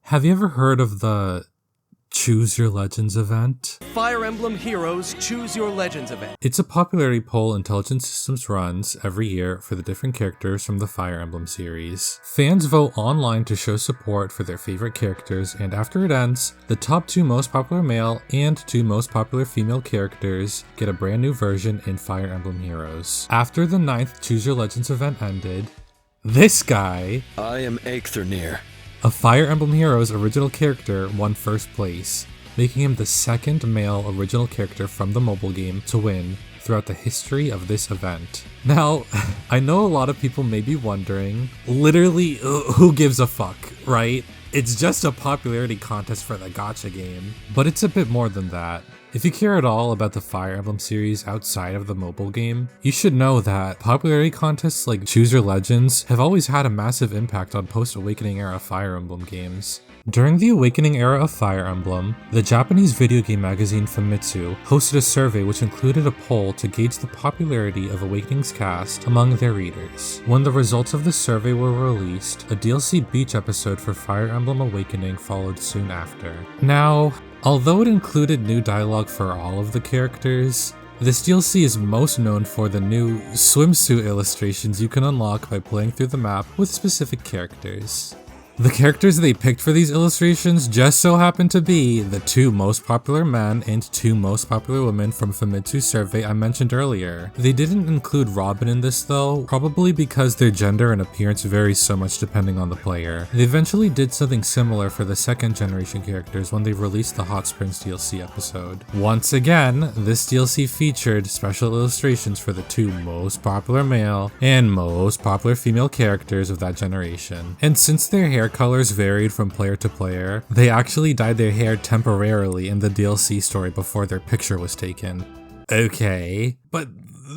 Have you ever heard of the Choose Your Legends event? Fire Emblem Heroes Choose Your Legends event. It's a popularity poll Intelligent Systems runs every year for the different characters from the Fire Emblem series. Fans vote online to show support for their favorite characters, and after it ends, the top 2 most popular male and 2 most popular female characters get a brand new version in Fire Emblem Heroes. After the 9th Choose Your Legends event ended, this guy, I am Eikthrnir, a Fire Emblem Heroes original character, won first place, making him the second male original character from the mobile game to win throughout the history of this event. Now, I know a lot of people may be wondering, literally, who gives a fuck, right? It's just a popularity contest for the gacha game, but it's a bit more than that. If you care at all about the Fire Emblem series outside of the mobile game, you should know that popularity contests like Choose Your Legends have always had a massive impact on post-Awakening era Fire Emblem games. During the Awakening era of Fire Emblem, the Japanese video game magazine Famitsu hosted a survey which included a poll to gauge the popularity of Awakening's cast among their readers. When the results of the survey were released, a DLC Beach episode for Fire Emblem Awakening followed soon after. Now, although it included new dialogue for all of the characters, this DLC is most known for the new swimsuit illustrations you can unlock by playing through the map with specific characters. The characters they picked for these illustrations just so happen to be the 2 most popular men and 2 most popular women from Famitsu's survey I mentioned earlier. They didn't include Robin in this though, probably because their gender and appearance varies so much depending on the player. They eventually did something similar for the 2nd generation characters when they released the Hot Springs DLC episode. Once again, this DLC featured special illustrations for the 2 most popular male and most popular female characters of that generation. And since their hair colors varied from player to player, they actually dyed their hair temporarily in the DLC story before their picture was taken. Okay, but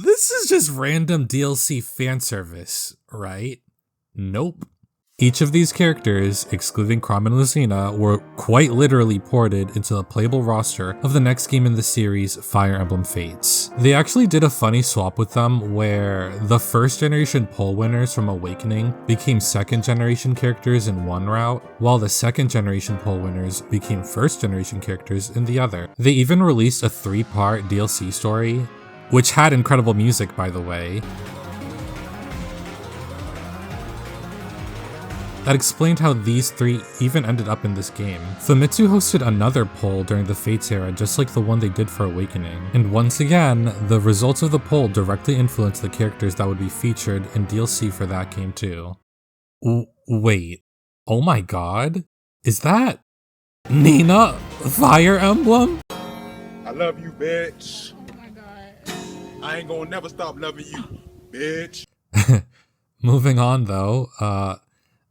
this is just random DLC fan service, right? Nope. Each of these characters, excluding Chrom and Lucina, were quite literally ported into the playable roster of the next game in the series, Fire Emblem Fates. They actually did a funny swap with them where the 1st generation poll winners from Awakening became 2nd generation characters in one route, while the 2nd generation poll winners became 1st generation characters in the other. They even released a 3-part DLC story, which had incredible music by the way, that explained how these 3 even ended up in this game. Famitsu hosted another poll during the Fates era just like the one they did for Awakening, and once again, the results of the poll directly influenced the characters that would be featured in DLC for that game too. Wait, oh my god, is that Nina Fire Emblem? I love you, bitch. Oh my god. I ain't gonna never stop loving you, bitch. Moving on though,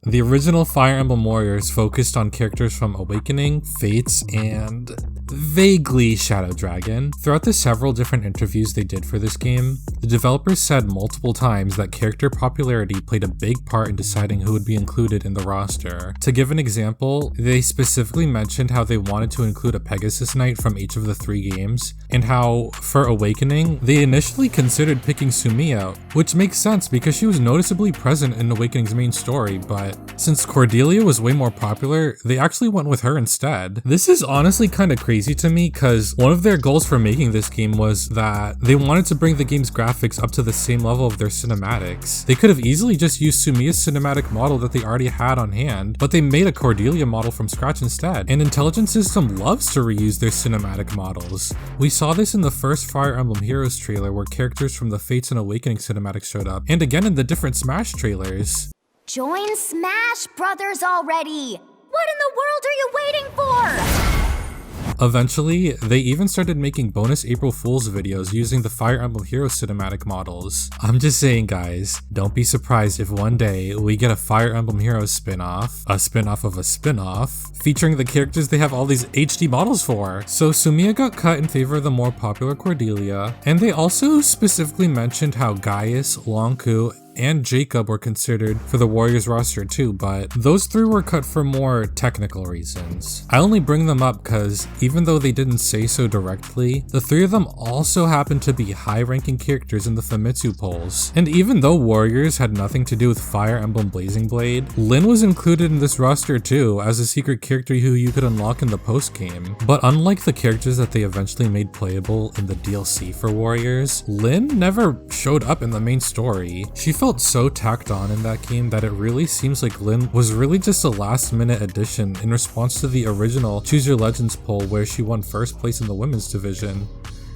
the original Fire Emblem Warriors focused on characters from Awakening, Fates, and vaguely Shadow Dragon. Throughout the several different interviews they did for this game, the developers said multiple times that character popularity played a big part in deciding who would be included in the roster. To give an example, they specifically mentioned how they wanted to include a Pegasus Knight from each of the 3 games, and how, for Awakening, they initially considered picking Sumiya, which makes sense because she was noticeably present in Awakening's main story, but since Cordelia was way more popular, they actually went with her instead. This is honestly kinda crazy to me because one of their goals for making this game was that they wanted to bring the game's graphics up to the same level of their cinematics. They could have easily just used Sumiya's cinematic model that they already had on hand, but they made a Cordelia model from scratch instead. And Intelligent System loves to reuse their cinematic models. We saw this in the first Fire Emblem Heroes trailer where characters from the Fates and Awakening cinematics showed up, and again in the different Smash trailers. Join Smash Brothers already! What in the world are you waiting for? Eventually, they even started making bonus April Fool's videos using the Fire Emblem Heroes cinematic models. I'm just saying guys, don't be surprised if one day we get a Fire Emblem Heroes spin-off, a spin-off of a spin-off, featuring the characters they have all these HD models for. So Sumiya got cut in favor of the more popular Cordelia, and they also specifically mentioned how Gaius, Lon'qu, and Jacob were considered for the Warriors roster too, but those 3 were cut for more technical reasons. I only bring them up because even though they didn't say so directly, the 3 of them also happened to be high-ranking characters in the Famitsu polls. And even though Warriors had nothing to do with Fire Emblem Blazing Blade, Lyn was included in this roster too as a secret character who you could unlock in the post-game. But unlike the characters that they eventually made playable in the DLC for Warriors, Lyn never showed up in the main story. She felt so tacked on in that game that it really seems like Lyn was really just a last-minute addition in response to the original Choose Your Legends poll where she won first place in the women's division.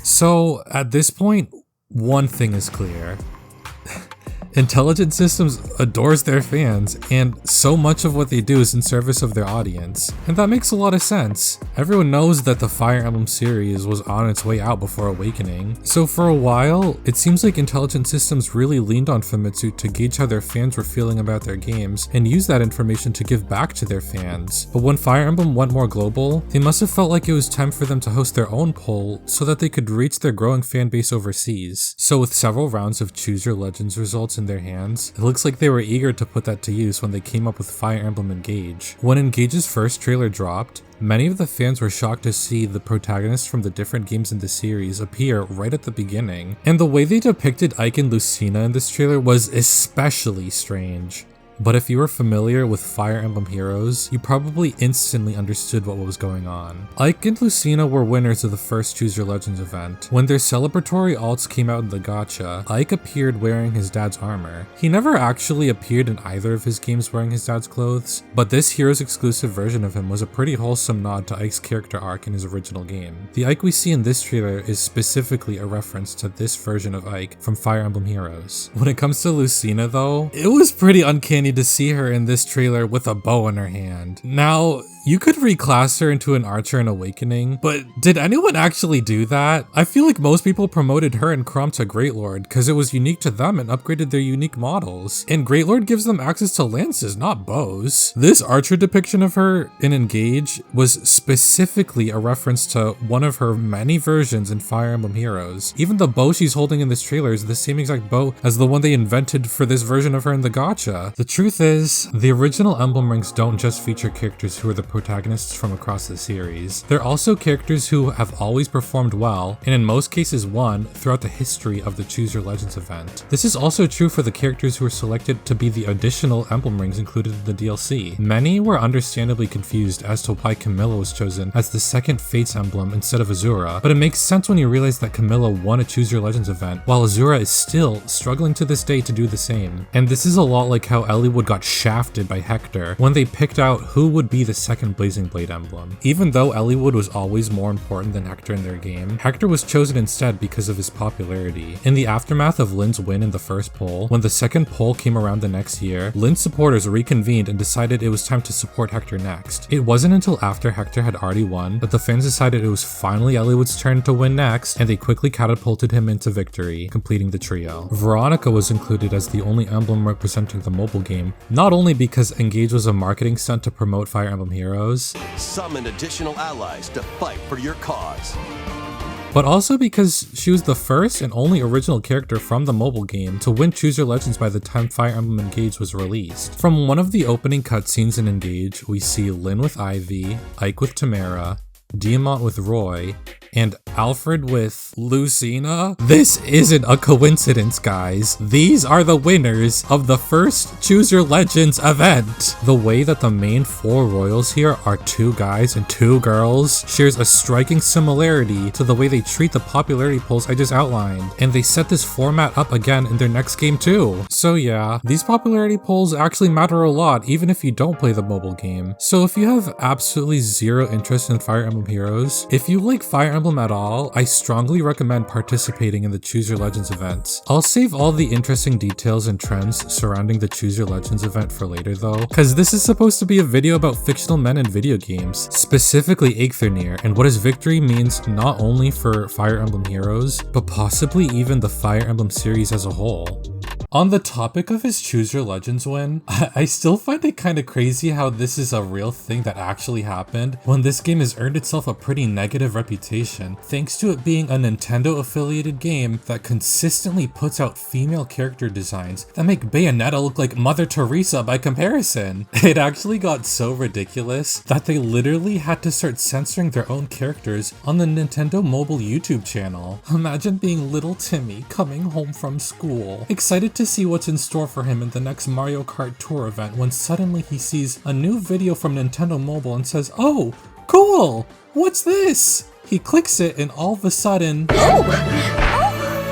So at this point, one thing is clear. Intelligent Systems adores their fans, and so much of what they do is in service of their audience. And that makes a lot of sense. Everyone knows that the Fire Emblem series was on its way out before Awakening. So for a while, it seems like Intelligent Systems really leaned on Famitsu to gauge how their fans were feeling about their games, and use that information to give back to their fans. But when Fire Emblem went more global, they must have felt like it was time for them to host their own poll so that they could reach their growing fan base overseas. So with several rounds of Choose Your Legends results in their hands, it looks like they were eager to put that to use when they came up with Fire Emblem Engage. When Engage's first trailer dropped, many of the fans were shocked to see the protagonists from the different games in the series appear right at the beginning, and the way they depicted Ike and Lucina in this trailer was especially strange. But if you were familiar with Fire Emblem Heroes, you probably instantly understood what was going on. Ike and Lucina were winners of the first Choose Your Legends event. When their celebratory alts came out in the gacha, Ike appeared wearing his dad's armor. He never actually appeared in either of his games wearing his dad's clothes, but this Heroes exclusive version of him was a pretty wholesome nod to Ike's character arc in his original game. The Ike we see in this trailer is specifically a reference to this version of Ike from Fire Emblem Heroes. When it comes to Lucina though, it was pretty uncanny to see her in this trailer with a bow in her hand. Now, you could reclass her into an archer in Awakening, but did anyone actually do that? I feel like most people promoted her and Chrom to Great Lord because it was unique to them and upgraded their unique models. And Great Lord gives them access to lances, not bows. This archer depiction of her in Engage was specifically a reference to one of her many versions in Fire Emblem Heroes. Even the bow she's holding in this trailer is the same exact bow as the one they invented for this version of her in the gacha. The truth is, the original Emblem Rings don't just feature characters who are the protagonists from across the series. They're also characters who have always performed well, and in most cases won, throughout the history of the Choose Your Legends event. This is also true for the characters who were selected to be the additional Emblem Rings included in the DLC. Many were understandably confused as to why Camilla was chosen as the second Fates emblem instead of Azura, but it makes sense when you realize that Camilla won a Choose Your Legends event, while Azura is still struggling to this day to do the same. And this is a lot like how Eliwood got shafted by Hector when they picked out who would be the second Blazing Blade emblem. Even though Eliwood was always more important than Hector in their game, Hector was chosen instead because of his popularity. In the aftermath of Lyn's win in the first poll, when the second poll came around the next year, Lyn's supporters reconvened and decided it was time to support Hector next. It wasn't until after Hector had already won that the fans decided it was finally Eliwood's turn to win next, and they quickly catapulted him into victory, completing the trio. Veronica was included as the only emblem representing the mobile game, not only because Engage was a marketing stunt to promote Fire Emblem Heroes, summon additional allies to fight for your cause, but also because she was the first and only original character from the mobile game to win Choose Your Legends by the time Fire Emblem Engage was released. From one of the opening cutscenes in Engage, we see Lyn with Ivy, Ike with Tamara, Diamant with Roy, and Alfred with Lucina? This isn't a coincidence, guys. These are the winners of the first Choose Your Legends event. The way that the main 4 royals here are 2 guys and 2 girls shares a striking similarity to the way they treat the popularity polls I just outlined, and they set this format up again in their next game too. So yeah, these popularity polls actually matter a lot even if you don't play the mobile game. So if you have absolutely zero interest in Fire Emblem Heroes, if you like Fire Emblem at all, I strongly recommend participating in the Choose Your Legends events. I'll save all the interesting details and trends surrounding the Choose Your Legends event for later though, because this is supposed to be a video about fictional men in video games, specifically Eikthyr and what his victory means not only for Fire Emblem Heroes, but possibly even the Fire Emblem series as a whole. On the topic of his Choose Your Legends win, I still find it kind of crazy how this is a real thing that actually happened when this game has earned itself a pretty negative reputation thanks to it being a Nintendo affiliated game that consistently puts out female character designs that make Bayonetta look like Mother Teresa by comparison. It actually got so ridiculous that they literally had to start censoring their own characters on the Nintendo Mobile YouTube channel. Imagine being little Timmy coming home from school, excited to see what's in store for him in the next Mario Kart Tour event when suddenly he sees a new video from Nintendo Mobile and says, "Oh, cool! What's this?" He clicks it and all of a sudden...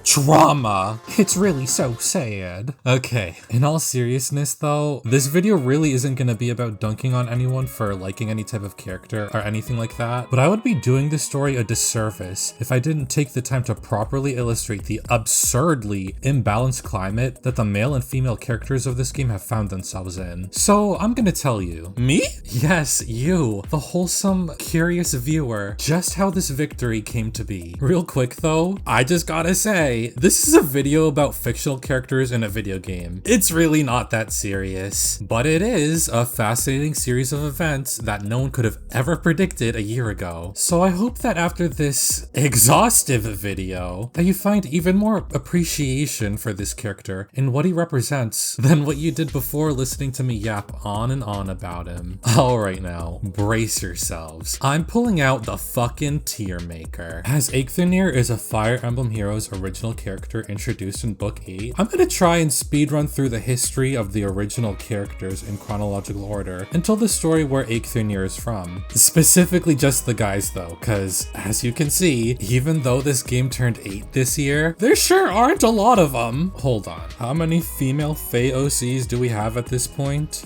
Trauma. It's really so sad. Okay, in all seriousness though, this video really isn't gonna be about dunking on anyone for liking any type of character or anything like that, but I would be doing this story a disservice if I didn't take the time to properly illustrate the absurdly imbalanced climate that the male and female characters of this game have found themselves in. So I'm gonna tell you. Me? Yes, you, the wholesome, curious viewer, just how this victory came to be. Real quick though, I just gotta say, this is a video about fictional characters in a video game. It's really not that serious, but it is a fascinating series of events that no one could have ever predicted a year ago. So I hope that after this exhaustive video, that you find even more appreciation for this character and what he represents than what you did before listening to me yap on and on about him. Alright now, brace yourselves. I'm pulling out the fucking tier maker. As Eikthyr is a Fire Emblem Heroes original character introduced in Book 8, I'm gonna try and speedrun through the history of the original characters in chronological order until the story where Eikthyr is from. Specifically just the guys though, cause as you can see, even though this game turned 8 this year, there sure aren't a lot of them. Hold on, how many female Fae OCs do we have at this point?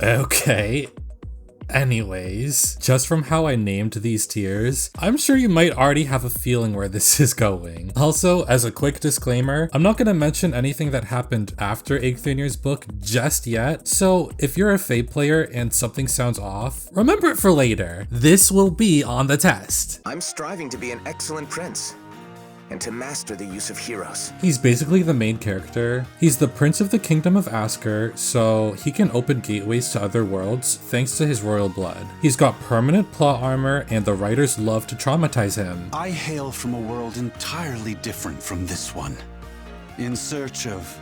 Okay. Anyways, just from how I named these tiers, I'm sure you might already have a feeling where this is going. Also, as a quick disclaimer, I'm not going to mention anything that happened after Eikthyr's book just yet, so if you're a Fae player and something sounds off, remember it for later. This will be on the test. I'm striving to be an excellent prince and to master the use of heroes. He's basically the main character. He's the prince of the kingdom of Asker, so he can open gateways to other worlds thanks to his royal blood. He's got permanent plot armor and the writers love to traumatize him. I hail from a world entirely different from this one, in search of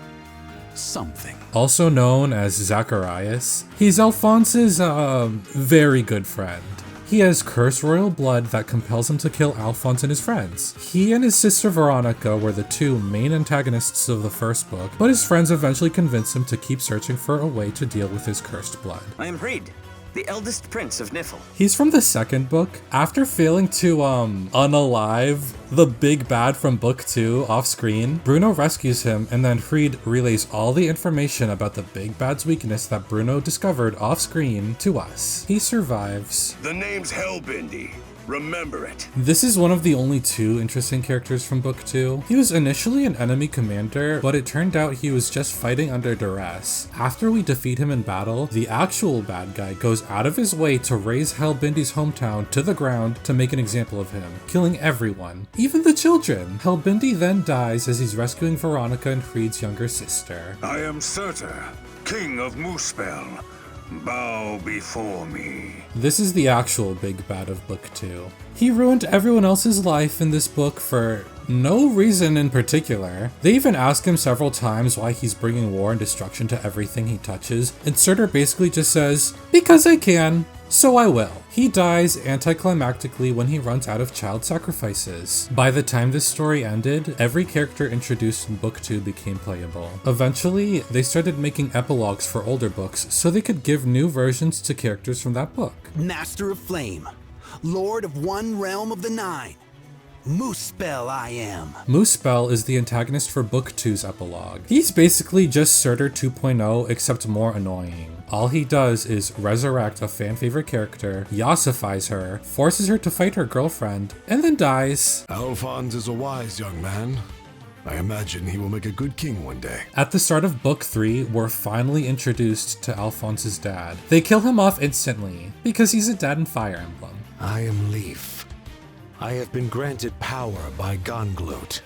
something. Also known as Zacharias, he's Alphonse's very good friend. He has cursed royal blood that compels him to kill Alphonse and his friends. He and his sister Veronica were the two main antagonists of the first book, but his friends eventually convince him to keep searching for a way to deal with his cursed blood. I am Reed, the eldest prince of Nifl. He's from the second book. After failing to unalive the big bad from book 2 off screen, Bruno rescues him and then Reed relays all the information about the big bad's weakness that Bruno discovered off screen to us. He survives. The name's Hellbindy. Remember it. This is one of the only 2 interesting characters from book 2. He was initially an enemy commander, but it turned out he was just fighting under duress. After we defeat him in battle, the actual bad guy goes out of his way to raze Hellbindy's hometown to the ground to make an example of him, killing everyone, even the children. Hellbindy then dies as he's rescuing Veronica and Reed's younger sister. I am Surtur, king of Muspel. Bow before me. This is the actual big bad of book 2. He ruined everyone else's life in this book for no reason in particular. They even ask him several times why he's bringing war and destruction to everything he touches, and Surtur basically just says, "Because I can, so I will." He dies anticlimactically when he runs out of child sacrifices. By the time this story ended, every character introduced in book 2 became playable. Eventually, they started making epilogues for older books so they could give new versions to characters from that book. Master of Flame, Lord of one realm of the 9. Muspel I am. Muspel is the antagonist for book 2's epilogue. He's basically just Surtur 2.0 except more annoying. All he does is resurrect a fan favorite character, yassifies her, forces her to fight her girlfriend, and then dies. Alphonse is a wise young man. I imagine he will make a good king one day. At the start of book 3, we're finally introduced to Alphonse's dad. They kill him off instantly, because he's a dad in Fire Emblem. I am Leif. I have been granted power by Gangloat.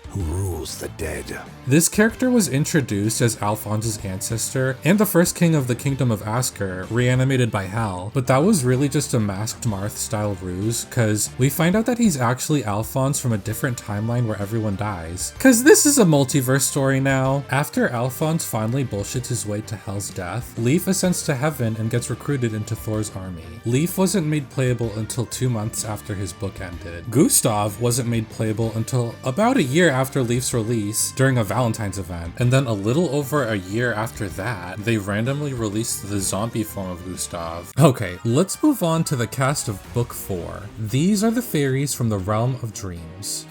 who rules the dead. This character was introduced as Alphonse's ancestor and the first king of the Kingdom of Askr, reanimated by Hal, but that was really just a Masked Marth style ruse, cause we find out that he's actually Alphonse from a different timeline where everyone dies. Cause this is a multiverse story now. After Alphonse finally bullshits his way to Hel's death, Leif ascends to heaven and gets recruited into Thor's army. Leif wasn't made playable until 2 months after his book ended. Gustav wasn't made playable until about a year after Leif's release during a Valentine's event, and then a little over a year after that, they randomly released the zombie form of Gustav. Okay, let's move on to the cast of Book 4. These are the fairies from the Realm of Dreams.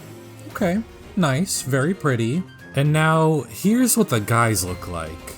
Okay, nice, very pretty. And now, here's what the guys look like.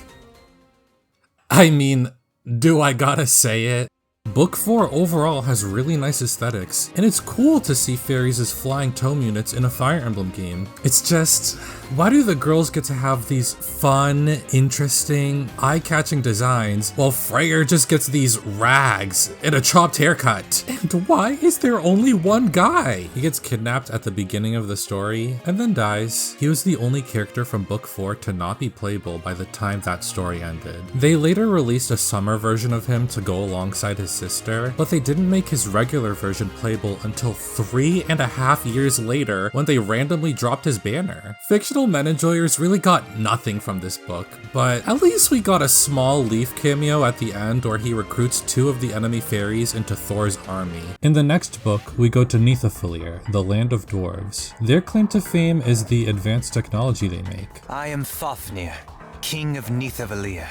I mean, do I gotta say it? Book 4 overall has really nice aesthetics, and it's cool to see fairies as flying tome units in a Fire Emblem game. It's just, why do the girls get to have these fun, interesting, eye-catching designs, while Freyr just gets these rags and a chopped haircut? And why is there only one guy? He gets kidnapped at the beginning of the story, and then dies. He was the only character from Book 4 to not be playable by the time that story ended. They later released a summer version of him to go alongside his sister, but they didn't make his regular version playable until 3.5 years later when they randomly dropped his banner. Fictional men enjoyers really got nothing from this book, but at least we got a small Leif cameo at the end where he recruits 2 of the enemy fairies into Thor's army. In the next book, we go to Nithafillir, the land of dwarves. Their claim to fame is the advanced technology they make. I am Fafnir, king of Nithafillir.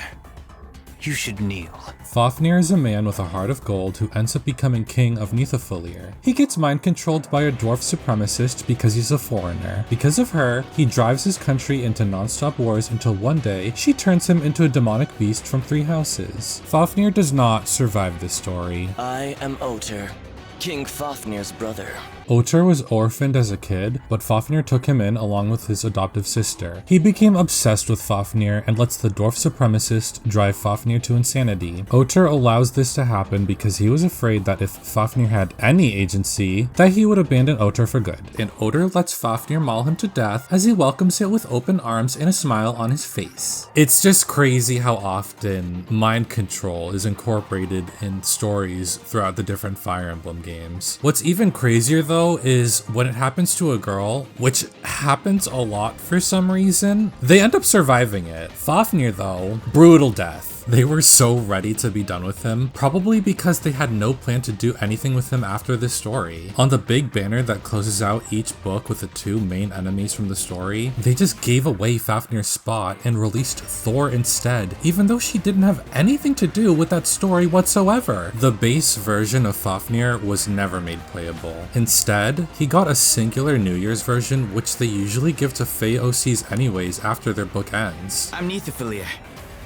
You should kneel. Fafnir is a man with a heart of gold who ends up becoming king of Nithafillir. He gets mind-controlled by a dwarf supremacist because he's a foreigner. Because of her, he drives his country into non-stop wars until one day, she turns him into a demonic beast from 3 houses. Fafnir does not survive this story. I am Otur, King Fafnir's brother. Otur was orphaned as a kid, but Fafnir took him in along with his adoptive sister. He became obsessed with Fafnir and lets the dwarf supremacist drive Fafnir to insanity. Otur allows this to happen because he was afraid that if Fafnir had any agency, that he would abandon Otur for good. And Otur lets Fafnir maul him to death as he welcomes it with open arms and a smile on his face. It's just crazy how often mind control is incorporated in stories throughout the different Fire Emblem games. What's even crazier though is when it happens to a girl, which happens a lot for some reason, they end up surviving it. Fafnir though, brutal death. They were so ready to be done with him, probably because they had no plan to do anything with him after this story. On the big banner that closes out each book with the 2 main enemies from the story, they just gave away Fafnir's spot and released Thor instead, even though she didn't have anything to do with that story whatsoever. The base version of Fafnir was never made playable. Instead, he got a singular New Year's version, which they usually give to Fae OCs anyways after their book ends. I'm Nithafillir.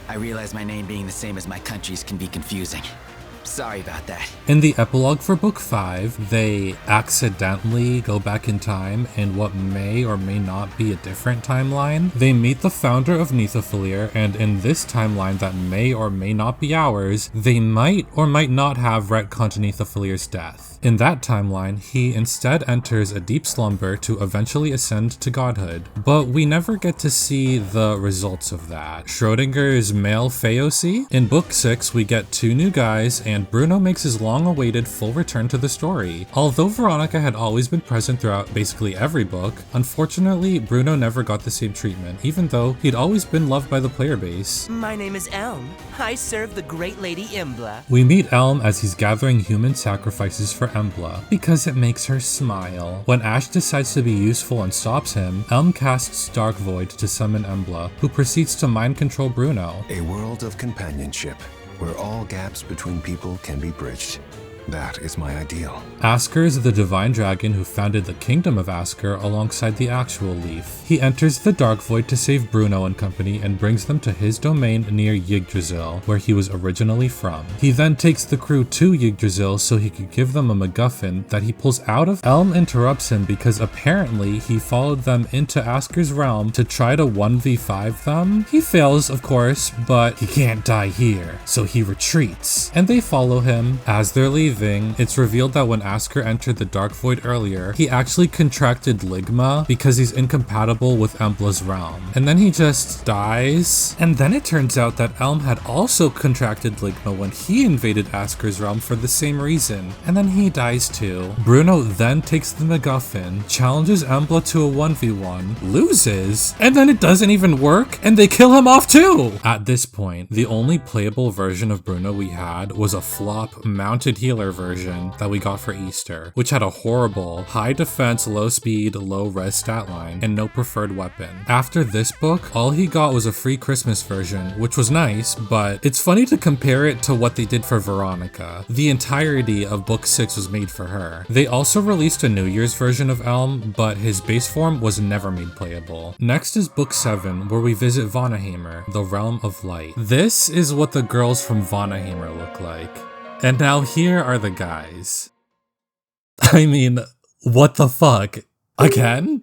I realize my name being the same as my country's can be confusing. Sorry about that. In the epilogue for Book 5, they accidentally go back in time in what may or may not be a different timeline. They meet the founder of Nithafillir, and in this timeline that may or may not be ours, they might or might not have retconned Nithafillir's death. In that timeline, he instead enters a deep slumber to eventually ascend to godhood, but we never get to see the results of that. Schrodinger's male Fae OC? In Book 6, we get 2 new guys, and Bruno makes his long-awaited full return to the story. Although Veronica had always been present throughout basically every book, unfortunately, Bruno never got the same treatment, even though he'd always been loved by the player base. My name is Elm. I serve the great lady Imbla. We meet Elm as he's gathering human sacrifices for Embla, because it makes her smile. When Ash decides to be useful and stops him, Elm casts Dark Void to summon Embla, who proceeds to mind control Bruno. A world of companionship, where all gaps between people can be bridged. That is my ideal. Askr is the divine dragon who founded the Kingdom of Askr alongside the actual Leif. He enters the Dark Void to save Bruno and company and brings them to his domain near Yggdrasil, where he was originally from. He then takes the crew to Yggdrasil so he could give them a MacGuffin that he pulls out of. Elm interrupts him because apparently he followed them into Askr's realm to try to 1v5 them. He fails, of course, but he can't die here, so he retreats, and they follow him. As they're leaving, leaving, it's revealed that when Asker entered the Dark Void earlier, he actually contracted Ligma because he's incompatible with Embla's realm. And then he just dies. And then it turns out that Elm had also contracted Ligma when he invaded Asker's realm for the same reason. And then he dies too. Bruno then takes the MacGuffin, challenges Embla to a 1v1, loses, and then it doesn't even work, and they kill him off too! At this point, the only playable version of Bruno we had was a flop mounted healer version that we got for Easter, which had a horrible high defense, low speed, low res stat line, and no preferred weapon. After this book, all he got was a free Christmas version, which was nice, but it's funny to compare it to what they did for Veronica. The entirety of book 6 was made for her. They also released a New Year's version of Elm, but his base form was never made playable. Next is book 7, where we visit Vanaheimr, the realm of light. This is what the girls from Vanaheimr look like. And now here are the guys. I mean, what the fuck? Again?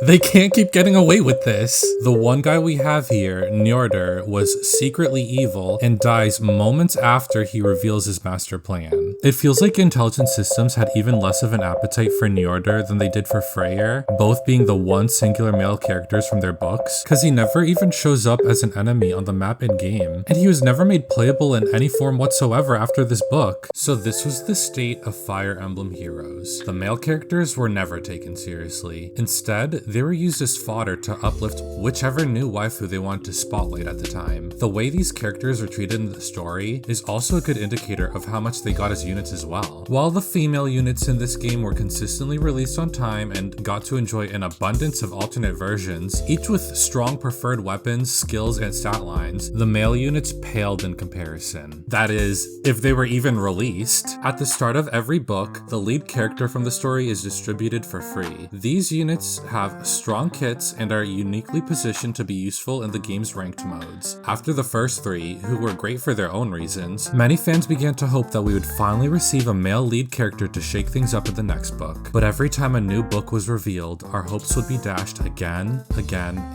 They can't keep getting away with this. The one guy we have here, Njordr, was secretly evil and dies moments after he reveals his master plan. It feels like Intelligent Systems had even less of an appetite for Njordr than they did for Freyr, both being the one singular male characters from their books, cause he never even shows up as an enemy on the map in game, and he was never made playable in any form whatsoever after this book. So this was the state of Fire Emblem Heroes. The male characters were never taken seriously. Instead, they were used as fodder to uplift whichever new waifu they wanted to spotlight at the time. The way these characters were treated in the story is also a good indicator of how much they got as units as well. While the female units in this game were consistently released on time and got to enjoy an abundance of alternate versions, each with strong preferred weapons, skills, and stat lines, the male units paled in comparison. That is, if they were even released. At the start of every book, the lead character from the story is distributed for free. These units have strong kits and are uniquely positioned to be useful in the game's ranked modes. After the first 3, who were great for their own reasons, many fans began to hope that we would finally receive a male lead character to shake things up in the next book. But every time a new book was revealed, our hopes would be dashed again,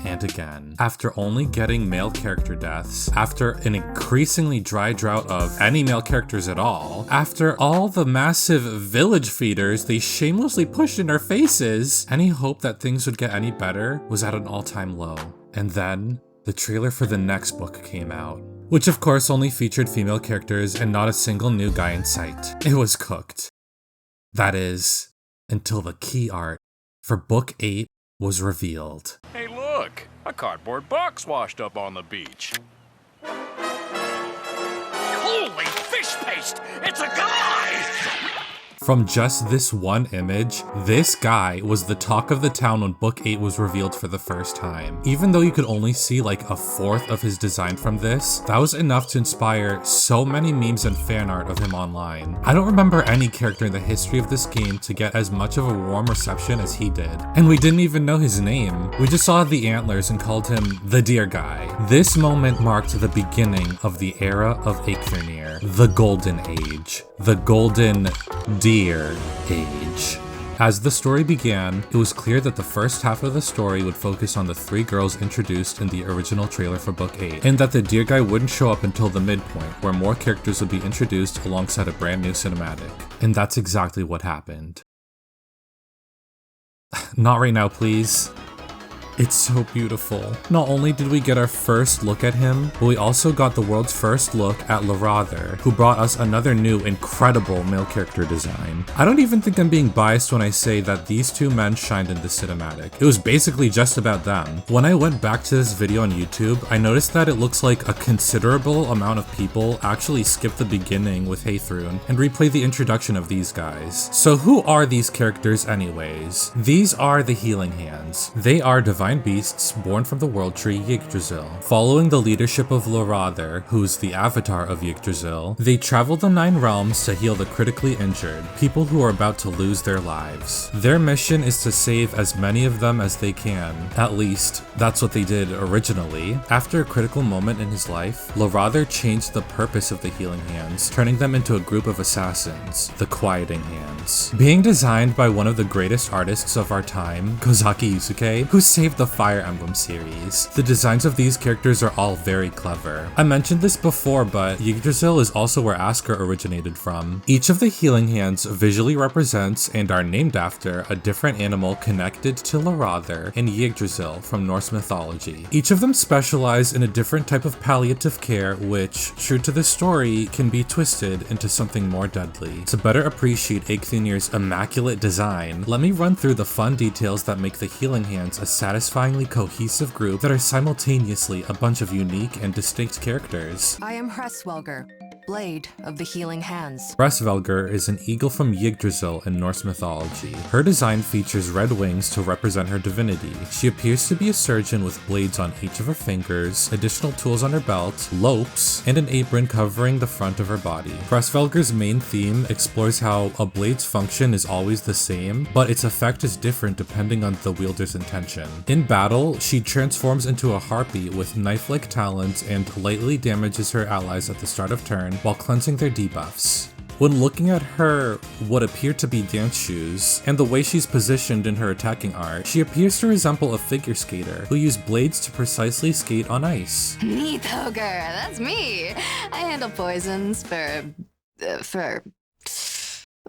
and again. After only getting male character deaths, after an increasingly dry drought of any male characters at all, after all the massive village feeders they shamelessly pushed in our faces, any hope that things would get any better was at an all-time low. And then, the trailer for the next book came out, which of course only featured female characters and not a single new guy in sight. It was cooked. That is, until the key art for book 8 was revealed. Hey look, a cardboard box washed up on the beach. Holy fish paste, it's a guy! From just this one image, this guy was the talk of the town when book 8 was revealed for the first time. Even though you could only see like a fourth of his design from this, that was enough to inspire so many memes and fan art of him online. I don't remember any character in the history of this game to get as much of a warm reception as he did. And we didn't even know his name. We just saw the antlers and called him the Deer Guy. This moment marked the beginning of the era of Eikthyr, the Golden Age. The Golden Deer Age. As the story began, it was clear that the first half of the story would focus on the 3 girls introduced in the original trailer for book 8, and that the Deer Guy wouldn't show up until the midpoint, where more characters would be introduced alongside a brand new cinematic. And that's exactly what happened. Not right now, please. It's so beautiful. Not only did we get our first look at him, but we also got the world's first look at Lorathor, who brought us another new, incredible male character design. I don't even think I'm being biased when I say that these 2 men shined in this cinematic. It was basically just about them. When I went back to this video on YouTube, I noticed that it looks like a considerable amount of people actually skipped the beginning with Heithrun and replay the introduction of these guys. So who are these characters anyways? These are the Healing Hands. They are divine beasts born from the world tree Yggdrasil. Following the leadership of Lorathor, who's the avatar of Yggdrasil, they travel the 9 realms to heal the critically injured, people who are about to lose their lives. Their mission is to save as many of them as they can. At least, that's what they did originally. After a critical moment in his life, Lorathor changed the purpose of the Healing Hands, turning them into a group of assassins, the Quieting Hands. Being designed by one of the greatest artists of our time, Kozaki Yusuke, who saved of the Fire Emblem series. The designs of these characters are all very clever. I mentioned this before, but Yggdrasil is also where Askr originated from. Each of the healing hands visually represents and are named after a different animal connected to Larather and Yggdrasil from Norse mythology. Each of them specialize in a different type of palliative care which, true to the story, can be twisted into something more deadly. To better appreciate Eikthenir's immaculate design, let me run through the fun details that make the healing hands a satisfyingly cohesive group that are simultaneously a bunch of unique and distinct characters. I am Hresvelgr, Blade of the Healing Hands. Hresvelgr is an eagle from Yggdrasil in Norse mythology. Her design features red wings to represent her divinity. She appears to be a surgeon with blades on each of her fingers, additional tools on her belt, lopes, and an apron covering the front of her body. Hresvelgr's main theme explores how a blade's function is always the same, but its effect is different depending on the wielder's intention. In battle, she transforms into a harpy with knife-like talons and lightly damages her allies at the start of turn while cleansing their debuffs. When looking at her what appear to be dance shoes, and the way she's positioned in her attacking art, she appears to resemble a figure skater who used blades to precisely skate on ice. Nidhogger, that's me. I handle poisons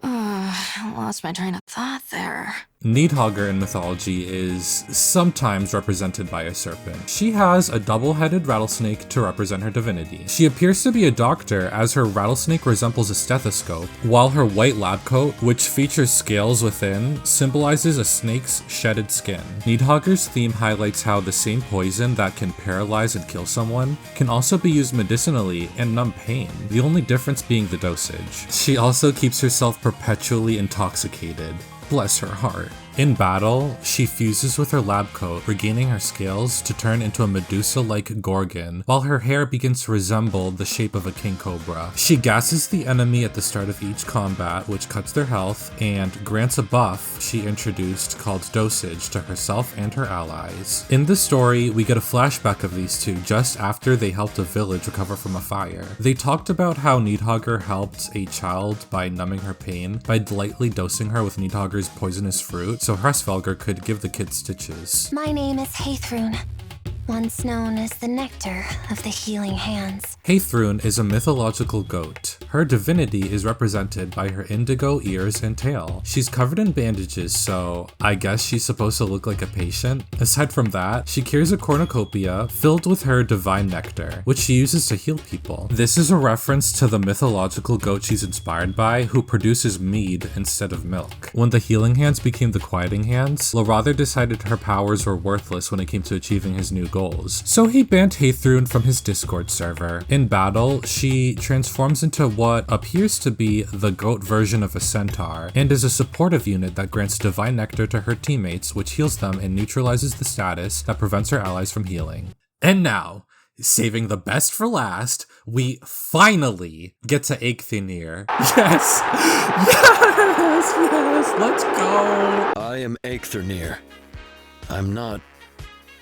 I lost my train of thought there. Nidhogger in mythology is sometimes represented by a serpent. She has a double-headed rattlesnake to represent her divinity. She appears to be a doctor as her rattlesnake resembles a stethoscope, while her white lab coat, which features scales within, symbolizes a snake's shedded skin. Nidhogger's theme highlights how the same poison that can paralyze and kill someone can also be used medicinally and numb pain, the only difference being the dosage. She also keeps herself perpetually intoxicated. Bless her heart. In battle, she fuses with her lab coat, regaining her scales to turn into a Medusa-like Gorgon, while her hair begins to resemble the shape of a king cobra. She gasses the enemy at the start of each combat, which cuts their health, and grants a buff she introduced called Dosage to herself and her allies. In the story, we get a flashback of these two just after they helped a village recover from a fire. They talked about how Nidhogger helped a child by numbing her pain by lightly dosing her with Nidhogger's poisonous fruit, so Hresvelgr could give the kid stitches. My name is Heithrun, once known as the Nectar of the Healing Hands. Heithrun is a mythological goat. Her divinity is represented by her indigo ears and tail. She's covered in bandages, so I guess she's supposed to look like a patient. Aside from that, she carries a cornucopia filled with her divine nectar, which she uses to heal people. This is a reference to the mythological goat she's inspired by, who produces mead instead of milk. When the healing hands became the quieting hands, Larather decided her powers were worthless when it came to achieving his new goals, so he banned Heithrun from his Discord server. In battle, she transforms into what appears to be the goat version of a centaur, and is a supportive unit that grants divine nectar to her teammates, which heals them and neutralizes the status that prevents her allies from healing. And now, saving the best for last, we finally get to Eikthenir. Yes! Yes, let's go! I am Eikthenir. I'm not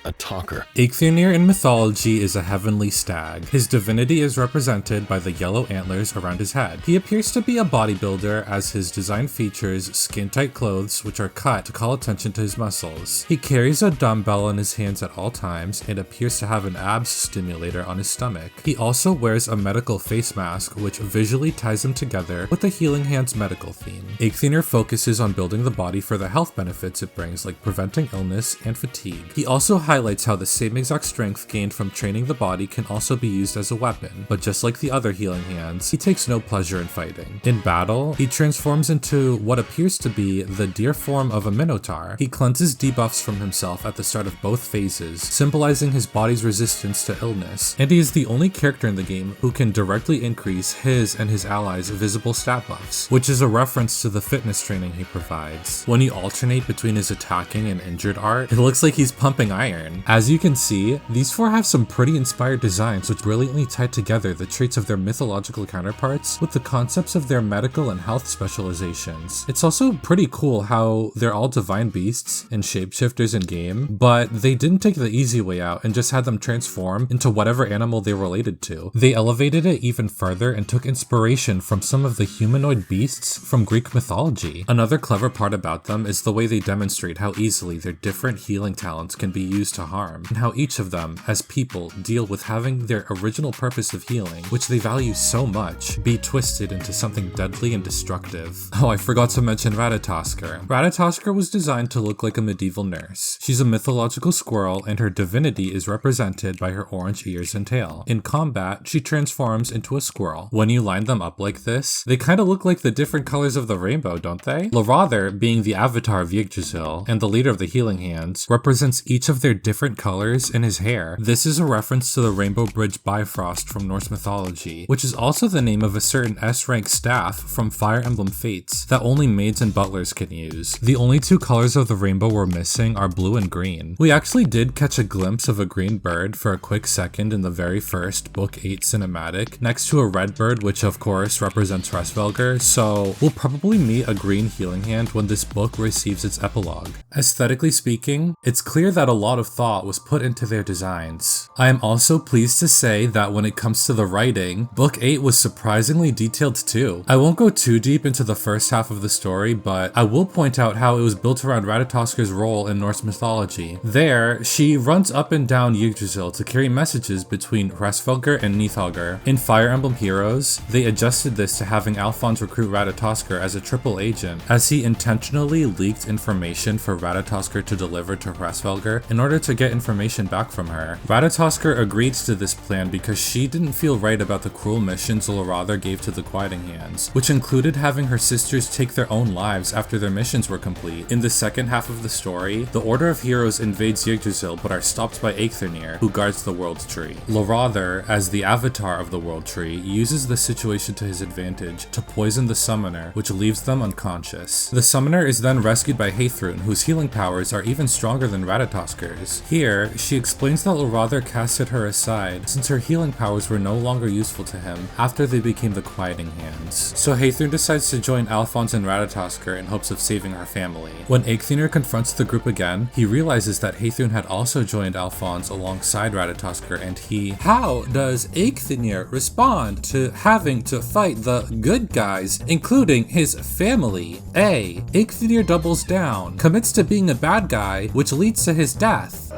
a talker. Eikthenir in mythology is a heavenly stag. His divinity is represented by the yellow antlers around his head. He appears to be a bodybuilder as his design features skin-tight clothes which are cut to call attention to his muscles. He carries a dumbbell in his hands at all times and appears to have an abs stimulator on his stomach. He also wears a medical face mask which visually ties him together with the Healing Hands medical theme. Eikthenir focuses on building the body for the health benefits it brings, like preventing illness and fatigue. He also highlights how the same exact strength gained from training the body can also be used as a weapon, but just like the other healing hands, he takes no pleasure in fighting. In battle, he transforms into what appears to be the deer form of a minotaur. He cleanses debuffs from himself at the start of both phases, symbolizing his body's resistance to illness, and he is the only character in the game who can directly increase his and his allies' visible stat buffs, which is a reference to the fitness training he provides. When you alternate between his attacking and injured art, it looks like he's pumping iron. pattern. As you can see, these four have some pretty inspired designs which brilliantly tie together the traits of their mythological counterparts with the concepts of their medical and health specializations. It's also pretty cool how they're all divine beasts and shapeshifters in game, but they didn't take the easy way out and just had them transform into whatever animal they related to. They elevated it even further and took inspiration from some of the humanoid beasts from Greek mythology. Another clever part about them is the way they demonstrate how easily their different healing talents can be used to harm, and how each of them, as people, deal with having their original purpose of healing, which they value so much, be twisted into something deadly and destructive. Oh, I forgot to mention Ratatoskr. Ratatoskr was designed to look like a medieval nurse. She's a mythological squirrel, and her divinity is represented by her orange ears and tail. In combat, she transforms into a squirrel. When you line them up like this, they kind of look like the different colors of the rainbow, don't they? Lorather, being the avatar of Yggdrasil and the leader of the Healing Hands, represents each of their different colors in his hair. This is a reference to the Rainbow Bridge Bifrost from Norse mythology, which is also the name of a certain S-rank staff from Fire Emblem Fates that only maids and butlers can use. The only two colors of the rainbow we're missing are blue and green. We actually did catch a glimpse of a green bird for a quick second in the very first Book 8 cinematic, next to a red bird, which of course represents Hresvelgr, so we'll probably meet a green healing hand when this book receives its epilogue. Aesthetically speaking, it's clear that a lot of thought was put into their designs. I am also pleased to say that when it comes to the writing, Book 8 was surprisingly detailed too. I won't go too deep into the first half of the story, but I will point out how it was built around Ratatoskr's role in Norse mythology. There, she runs up and down Yggdrasil to carry messages between Hresvelgr and Nidhogr. In Fire Emblem Heroes, they adjusted this to having Alphonse recruit Ratatoskr as a triple agent, as he intentionally leaked information for Ratatoskr to deliver to Hresvelgr in order to get information back from her. Ratatoskr agreed to this plan because she didn't feel right about the cruel missions Lorather gave to the Quieting Hands, which included having her sisters take their own lives after their missions were complete. In the second half of the story, the Order of Heroes invades Yggdrasil but are stopped by Eikthirnir, who guards the World Tree. Lorather, as the avatar of the World Tree, uses the situation to his advantage to poison the summoner, which leaves them unconscious. The summoner is then rescued by Heithrun, whose healing powers are even stronger than Ratatoskr's. Here, she explains that Lorather casted her aside since her healing powers were no longer useful to him after they became the Quieting Hands. So Heithrun decides to join Alphonse and Ratatoskr in hopes of saving her family. When Eikthirnir confronts the group again, he realizes that Heithrun had also joined Alphonse alongside Ratatoskr, and How does Eikthirnir respond to having to fight the good guys, including his family? A. Eikthirnir doubles down, commits to being a bad guy, which leads to his death.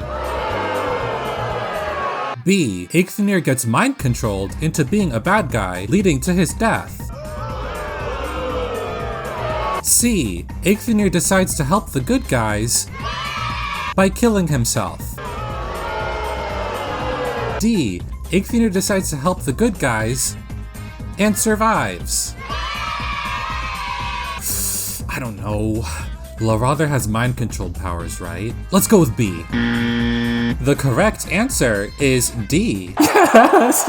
B. Eikthirnir gets mind-controlled into being a bad guy, leading to his death. C. Eikthirnir decides to help the good guys by killing himself. D. Eikthirnir decides to help the good guys and survives. I don't know. Lorather has mind-controlled powers, right? Let's go with B. The correct answer is D. Yes!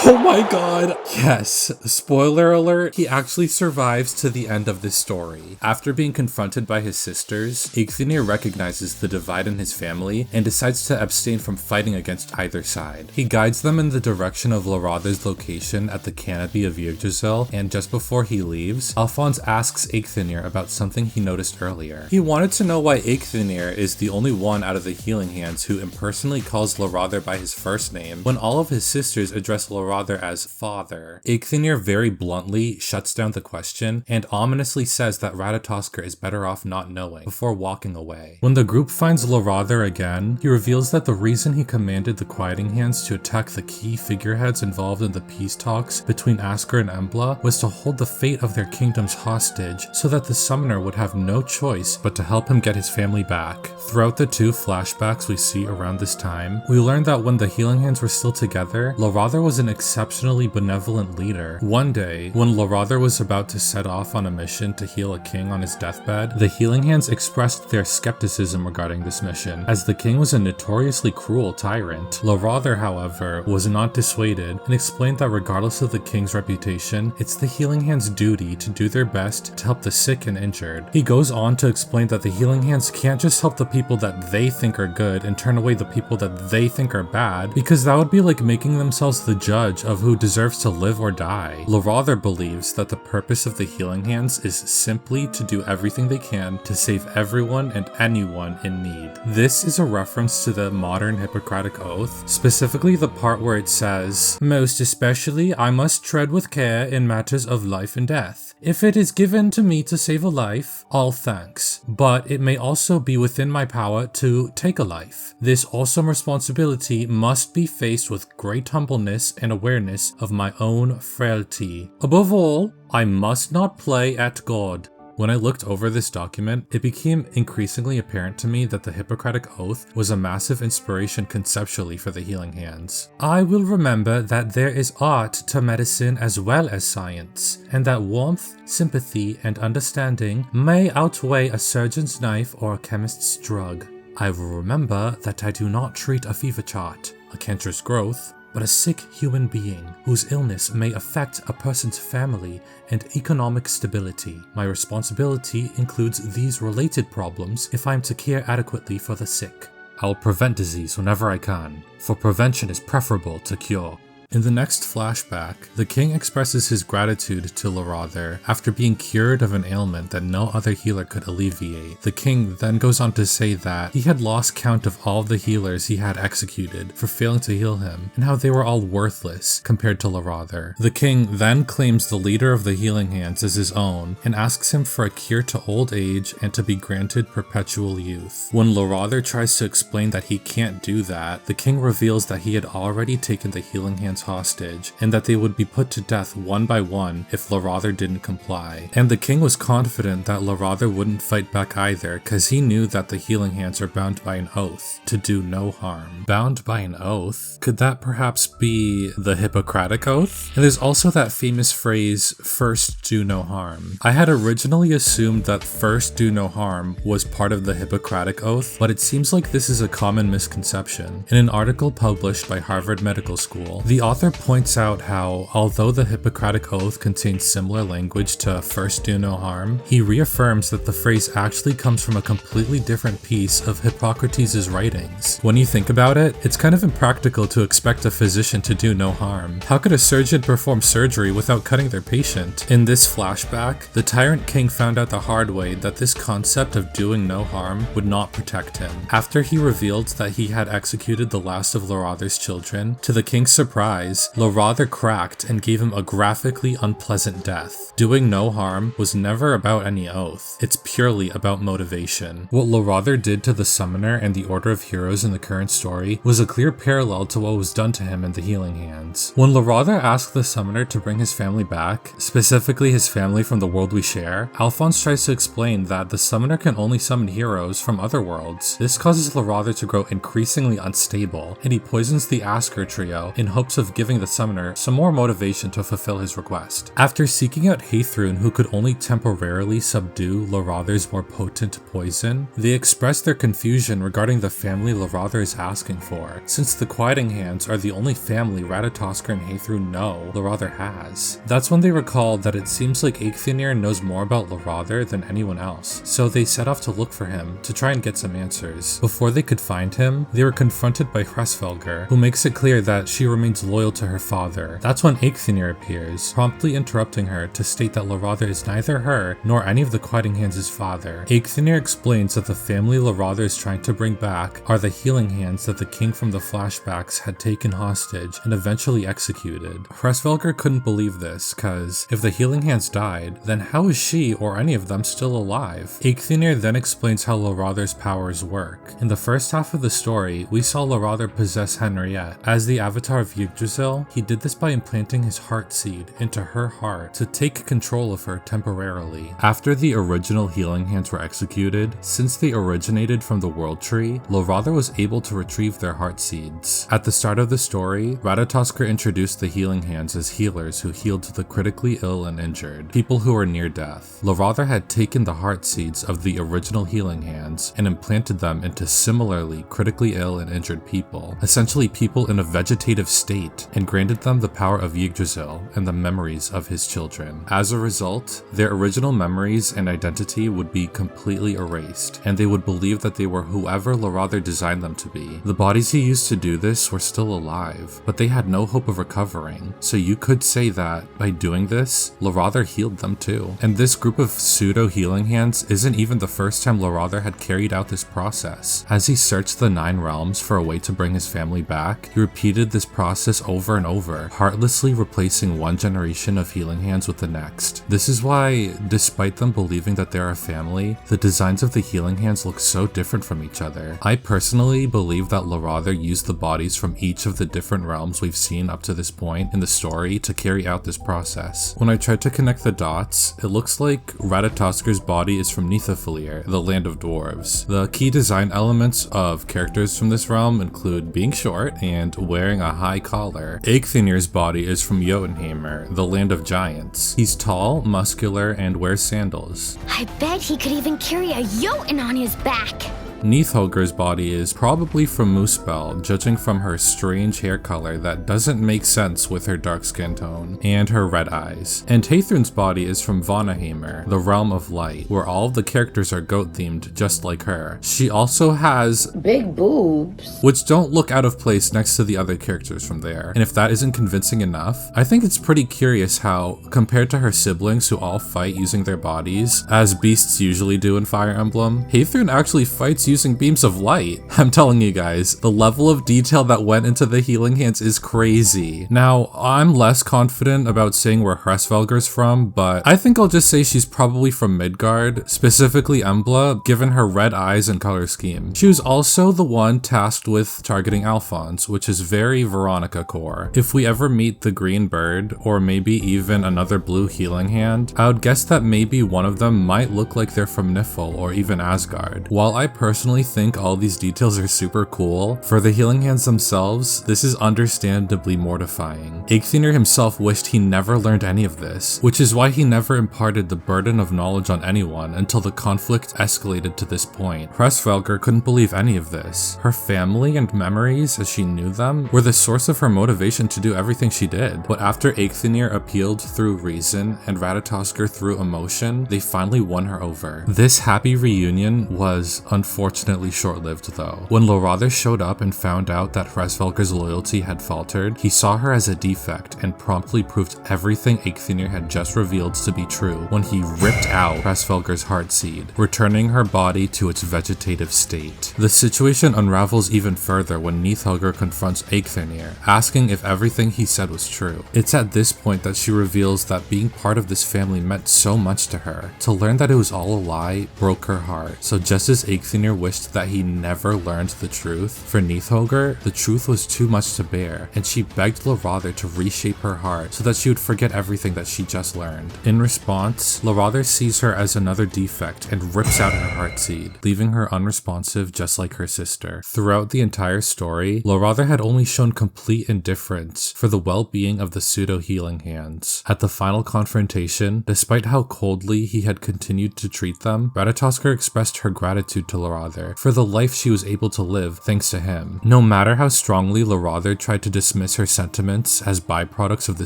Oh my god. Yes, spoiler alert, he actually survives to the end of this story. After being confronted by his sisters, Eikthirnir recognizes the divide in his family and decides to abstain from fighting against either side. He guides them in the direction of Lorather's location at the canopy of Yggdrasil, and just before he leaves, Alphonse asks Eikthirnir about something he noticed earlier. He wanted to know why Eikthirnir is the only one out of the Healing Hands who impersonally calls Lorather by his first name when all of his sisters address Lorather as father. Eikthirnir very bluntly shuts down the question and ominously says that Ratatoskr is better off not knowing before walking away. When the group finds Lorather again, he reveals that the reason he commanded the Quieting Hands to attack the key figureheads involved in the peace talks between Askr and Embla was to hold the fate of their kingdoms hostage so that the summoner would have no choice but to help him get his family back. Throughout the two flashbacks we see around this time, we learn that when the Healing Hands were still together, Lorather was an exceptionally benevolent leader. One day, when Lorather was about to set off on a mission to heal a king on his deathbed, the Healing Hands expressed their skepticism regarding this mission, as the king was a notoriously cruel tyrant. Lorather, however, was not dissuaded and explained that regardless of the king's reputation, it's the Healing Hands' duty to do their best to help the sick and injured. He goes on to explain that the Healing Hands can't just help the people that they think are good and turn away the people that they think are bad, because that would be like making themselves the judge of who deserves to live or die. Lorather believes that the purpose of the Healing Hands is simply to do everything they can to save everyone and anyone in need. This is a reference to the modern Hippocratic Oath, specifically the part where it says, "Most especially I must tread with care in matters of life and death. If it is given to me to save a life, all thanks, but it may also be within my power to take a life. This awesome responsibility must be faced with great humbleness and awareness of my own frailty. Above all, I must not play at God." When I looked over this document, it became increasingly apparent to me that the Hippocratic Oath was a massive inspiration conceptually for the Healing Hands. "I will remember that there is art to medicine as well as science, and that warmth, sympathy, and understanding may outweigh a surgeon's knife or a chemist's drug. I will remember that I do not treat a fever chart, a cancerous growth, but a sick human being whose illness may affect a person's family and economic stability. My responsibility includes these related problems if I am to care adequately for the sick. I will prevent disease whenever I can, for prevention is preferable to cure." In the next flashback, the king expresses his gratitude to Lorather after being cured of an ailment that no other healer could alleviate. The king then goes on to say that he had lost count of all the healers he had executed for failing to heal him, and how they were all worthless compared to Lorather. The king then claims the leader of the Healing Hands as his own, and asks him for a cure to old age and to be granted perpetual youth. When Lorather tries to explain that he can't do that, the king reveals that he had already taken the Healing Hands hostage, and that they would be put to death one by one if Lorather didn't comply. And the king was confident that Lorather wouldn't fight back either, cause he knew that the Healing Hands are bound by an oath to do no harm. Bound by an oath? Could that perhaps be the Hippocratic Oath? And there's also that famous phrase, "first do no harm." I had originally assumed that "first do no harm" was part of the Hippocratic Oath, but it seems like this is a common misconception. In an article published by Harvard Medical School, the author points out how, although the Hippocratic Oath contains similar language to "first do no harm," he reaffirms that the phrase actually comes from a completely different piece of Hippocrates' writings. When you think about it, it's kind of impractical to expect a physician to do no harm. How could a surgeon perform surgery without cutting their patient? In this flashback, the Tyrant King found out the hard way that this concept of doing no harm would not protect him. After he revealed that he had executed the last of Lorather's children, to the king's surprise, Lorather cracked and gave him a graphically unpleasant death. Doing no harm was never about any oath, it's purely about motivation. What Lorather did to the Summoner and the Order of Heroes in the current story was a clear parallel to what was done to him in the Healing Hands. When Lorather asked the Summoner to bring his family back, specifically his family from the world we share, Alphonse tries to explain that the Summoner can only summon heroes from other worlds. This causes Lorather to grow increasingly unstable, and he poisons the Asker trio in hopes of giving the Summoner some more motivation to fulfill his request. After seeking out Haythrun, who could only temporarily subdue Lorather's more potent poison, they expressed their confusion regarding the family Lorather is asking for, since the Quieting Hands are the only family Ratatoskr and Haythrun know Lorather has. That's when they recalled that it seems like Eikthenir knows more about Lorather than anyone else, so they set off to look for him to try and get some answers. Before they could find him, they were confronted by Hresvelgr, who makes it clear that she remains loyal to her father. That's when Eikthenir appears, promptly interrupting her to state that Lorather is neither her nor any of the Quieting Hands' father. Eikthenir explains that the family Lorather is trying to bring back are the Healing Hands that the king from the flashbacks had taken hostage and eventually executed. Hresvelgr couldn't believe this, cause if the Healing Hands died, then how is she or any of them still alive? Eikthenir then explains how Lorather's powers work. In the first half of the story, we saw Lorather possess Henriette as the avatar of Yggdrasil Yggdrasil, he did this by implanting his heart seed into her heart to take control of her temporarily. After the original healing hands were executed, since they originated from the World Tree, Lorather was able to retrieve their heart seeds. At the start of the story, Ratatoskr introduced the healing hands as healers who healed the critically ill and injured, people who were near death. Lorather had taken the heart seeds of the original healing hands and implanted them into similarly critically ill and injured people, essentially people in a vegetative state, and granted them the power of Yggdrasil and the memories of his children. As a result, their original memories and identity would be completely erased, and they would believe that they were whoever Lorather designed them to be. The bodies he used to do this were still alive, but they had no hope of recovering, so you could say that, by doing this, Lorather healed them too. And this group of pseudo-healing hands isn't even the first time Lorather had carried out this process. As he searched the 9 realms for a way to bring his family back, he repeated this process over and over, heartlessly replacing one generation of healing hands with the next. This is why, despite them believing that they're a family, the designs of the healing hands look so different from each other. I personally believe that Lorather used the bodies from each of the different realms we've seen up to this point in the story to carry out this process. When I tried to connect the dots, it looks like Ratatoskr's body is from Nithafillir, the land of dwarves. The key design elements of characters from this realm include being short and wearing a high collar. Eikthirnir's body is from Jotunheimr, the land of giants. He's tall, muscular, and wears sandals. I bet he could even carry a Jotun on his back. Nidhoggr's body is probably from Muspel, judging from her strange hair color that doesn't make sense with her dark skin tone, and her red eyes. And Heithrun's body is from Vanaheimr, the realm of light, where all of the characters are goat themed just like her. She also has big boobs, which don't look out of place next to the other characters from there. And if that isn't convincing enough, I think it's pretty curious how, compared to her siblings who all fight using their bodies, as beasts usually do in Fire Emblem, Heithrun actually fights using beams of light. I'm telling you guys, the level of detail that went into the healing hands is crazy. Now, I'm less confident about saying where Hresvelgr's from, but I think I'll just say she's probably from Midgard, specifically Embla, given her red eyes and color scheme. She was also the one tasked with targeting Alphonse, which is very Veronica core. If we ever meet the green bird, or maybe even another blue healing hand, I would guess that maybe one of them might look like they're from Nifl or even Asgard. While I personally think all these details are super cool, for the healing hands themselves, this is understandably mortifying. Eikthirnir himself wished he never learned any of this, which is why he never imparted the burden of knowledge on anyone until the conflict escalated to this point. Hresvelgr couldn't believe any of this. Her family and memories, as she knew them, were the source of her motivation to do everything she did. But after Eikthirnir appealed through reason and Ratatoskr through emotion, they finally won her over. This happy reunion was unfortunately short-lived though. When Lorather showed up and found out that Hresvelgr's loyalty had faltered, he saw her as a defect and promptly proved everything Eikthirnir had just revealed to be true when he ripped out Hresvelgr's heart seed, returning her body to its vegetative state. The situation unravels even further when Nidhoggur confronts Eikthirnir, asking if everything he said was true. It's at this point that she reveals that being part of this family meant so much to her. To learn that it was all a lie broke her heart. So just as Eikthirnir wished that he never learned the truth, for Nidhoggur, the truth was too much to bear, and she begged Lorather to reshape her heart so that she would forget everything that she just learned. In response, Lorather sees her as another defect and rips out her heart seed, leaving her unresponsive just like her sister. Throughout the entire story, Lorather had only shown complete indifference for the well-being of the pseudo-healing hands. At the final confrontation, despite how coldly he had continued to treat them, Ratatoskr expressed her gratitude to Lorather for the life she was able to live thanks to him. No matter how strongly Lorather tried to dismiss her sentiments as byproducts of the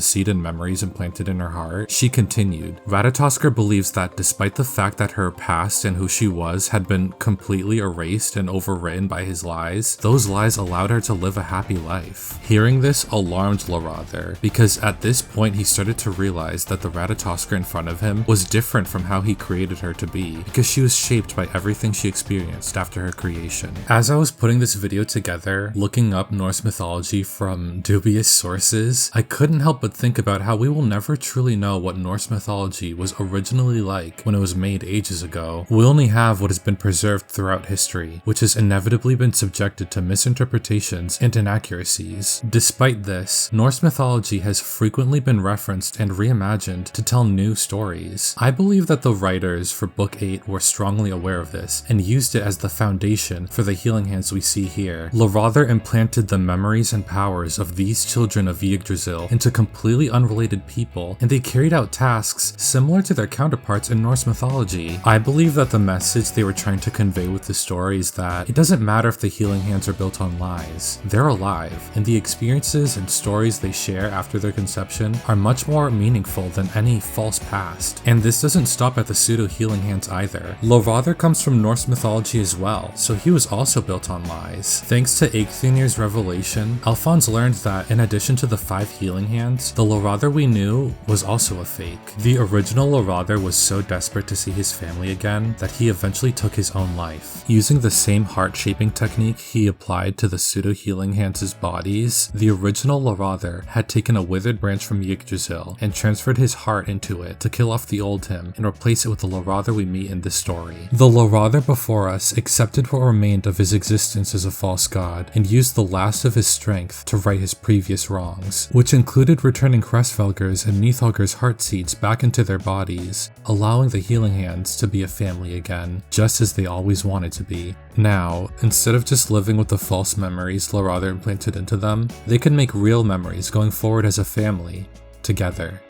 seed and memories implanted in her heart, she continued. Ratatoskr believes that despite the fact that her past and who she was had been completely erased and overwritten by his lies, those lies allowed her to live a happy life. Hearing this alarmed Lorather, because at this point he started to realize that the Ratatoskr in front of him was different from how he created her to be, because she was shaped by everything she experienced announced after her creation. As I was putting this video together, looking up Norse mythology from dubious sources, I couldn't help but think about how we will never truly know what Norse mythology was originally like when it was made ages ago. We only have what has been preserved throughout history, which has inevitably been subjected to misinterpretations and inaccuracies. Despite this, Norse mythology has frequently been referenced and reimagined to tell new stories. I believe that the writers for Book 8 were strongly aware of this and used it as the foundation for the healing hands we see here. Lorather implanted the memories and powers of these children of Yggdrasil into completely unrelated people, and they carried out tasks similar to their counterparts in Norse mythology. I believe that the message they were trying to convey with the story is that it doesn't matter if the healing hands are built on lies. They're alive, and the experiences and stories they share after their conception are much more meaningful than any false past. And this doesn't stop at the pseudo healing hands either. Lorather comes from Norse mythology as well, so he was also built on lies. Thanks to Eikthirnir's revelation, Alphonse learned that in addition to the 5 healing hands, the Lorather we knew was also a fake. The original Lorather was so desperate to see his family again that he eventually took his own life. Using the same heart-shaping technique he applied to the pseudo-healing hands' bodies, the original Lorather had taken a withered branch from Yggdrasil and transferred his heart into it to kill off the old him and replace it with the Lorather we meet in this story. The Lorather before us accepted what remained of his existence as a false god and used the last of his strength to right his previous wrongs, which included returning Hreggvaldr's and Nidhoggr's heart seeds back into their bodies, allowing the healing hands to be a family again, just as they always wanted to be. Now, instead of just living with the false memories Lorather implanted into them, they could make real memories going forward as a family, together.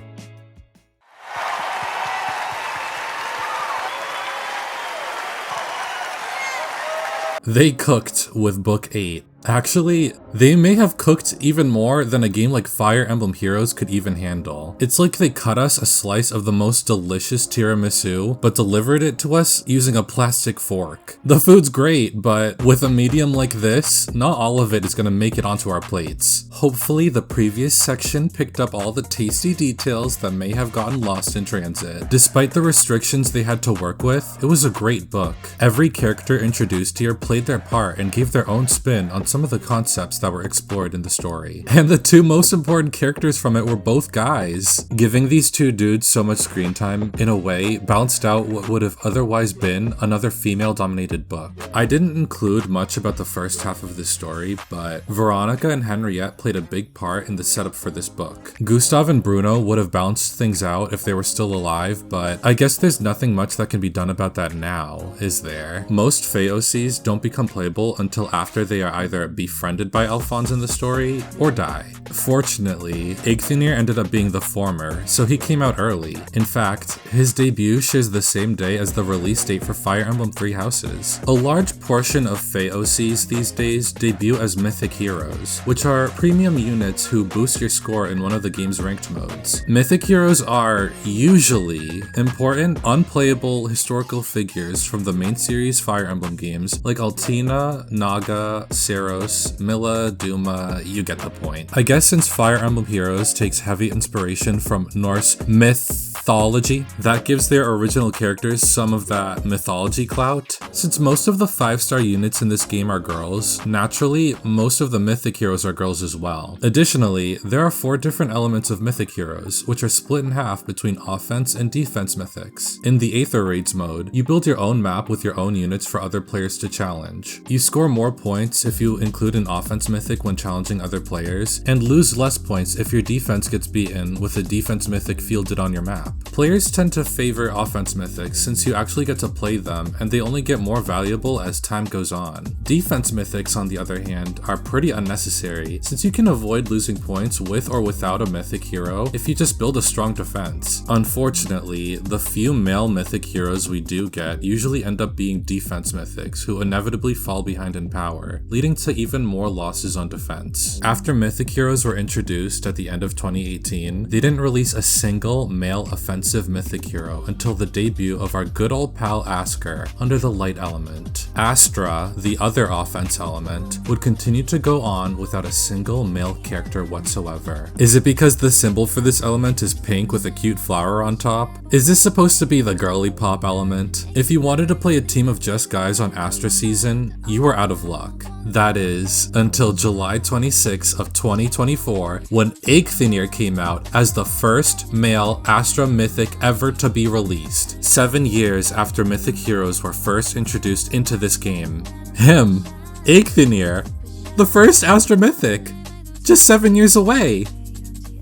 They cooked with Book 8. Actually, they may have cooked even more than a game like Fire Emblem Heroes could even handle. It's like they cut us a slice of the most delicious tiramisu, but delivered it to us using a plastic fork. The food's great, but with a medium like this, not all of it is gonna make it onto our plates. Hopefully, the previous section picked up all the tasty details that may have gotten lost in transit. Despite the restrictions they had to work with, it was a great book. Every character introduced here played their part and gave their own spin on some of the concepts that were explored in the story. And the 2 most important characters from it were both guys. Giving these 2 dudes so much screen time, in a way, balanced out what would have otherwise been another female-dominated book. I didn't include much about the first half of this story, but Veronica and Henriette played a big part in the setup for this book. Gustav and Bruno would have balanced things out if they were still alive, but I guess there's nothing much that can be done about that now, is there? Most Fey OCs don't become playable until after they are either befriended by Alphonse in the story, or die. Fortunately, Eikthirnir ended up being the former, so he came out early. In fact, his debut shares the same day as the release date for Fire Emblem Three Houses. A large portion of Fey OCs these days debut as Mythic Heroes, which are premium units who boost your score in one of the game's ranked modes. Mythic Heroes are usually important, unplayable historical figures from the main series Fire Emblem games like Altina, Naga, Seros, Milla, Duma, you get the point. I guess since Fire Emblem Heroes takes heavy inspiration from Norse mythology, that gives their original characters some of that mythology clout. Since most of the 5-star units in this game are girls, naturally, most of the Mythic Heroes are girls as well. Additionally, there are 4 different elements of Mythic Heroes, which are split in half between offense and defense mythics. In the Aether Raids mode, you build your own map with your own units for other players to challenge. You score more points if you include an offense mythic when challenging other players, and lose less points if your defense gets beaten with a defense mythic fielded on your map. Players tend to favor offense mythics since you actually get to play them, and they only get more valuable as time goes on. Defense mythics, on the other hand, are pretty unnecessary since you can avoid losing points with or without a mythic hero if you just build a strong defense. Unfortunately, the few male mythic heroes we do get usually end up being defense mythics who inevitably fall behind in power, leading to even more losses on defense. After Mythic Heroes were introduced at the end of 2018, they didn't release a single male offensive Mythic Hero until the debut of our good old pal Asker under the Light element. Astra, the other offense element, would continue to go on without a single male character whatsoever. Is it because the symbol for this element is pink with a cute flower on top? Is this supposed to be the girly pop element? If you wanted to play a team of just guys on Astra season, you were out of luck. That is, until July 26 of 2024, when Eikthenir came out as the first male Astra Mythic ever to be released, 7 years after Mythic Heroes were first introduced into this game. Him, Eikthenir, the first Astra Mythic, just 7 years away.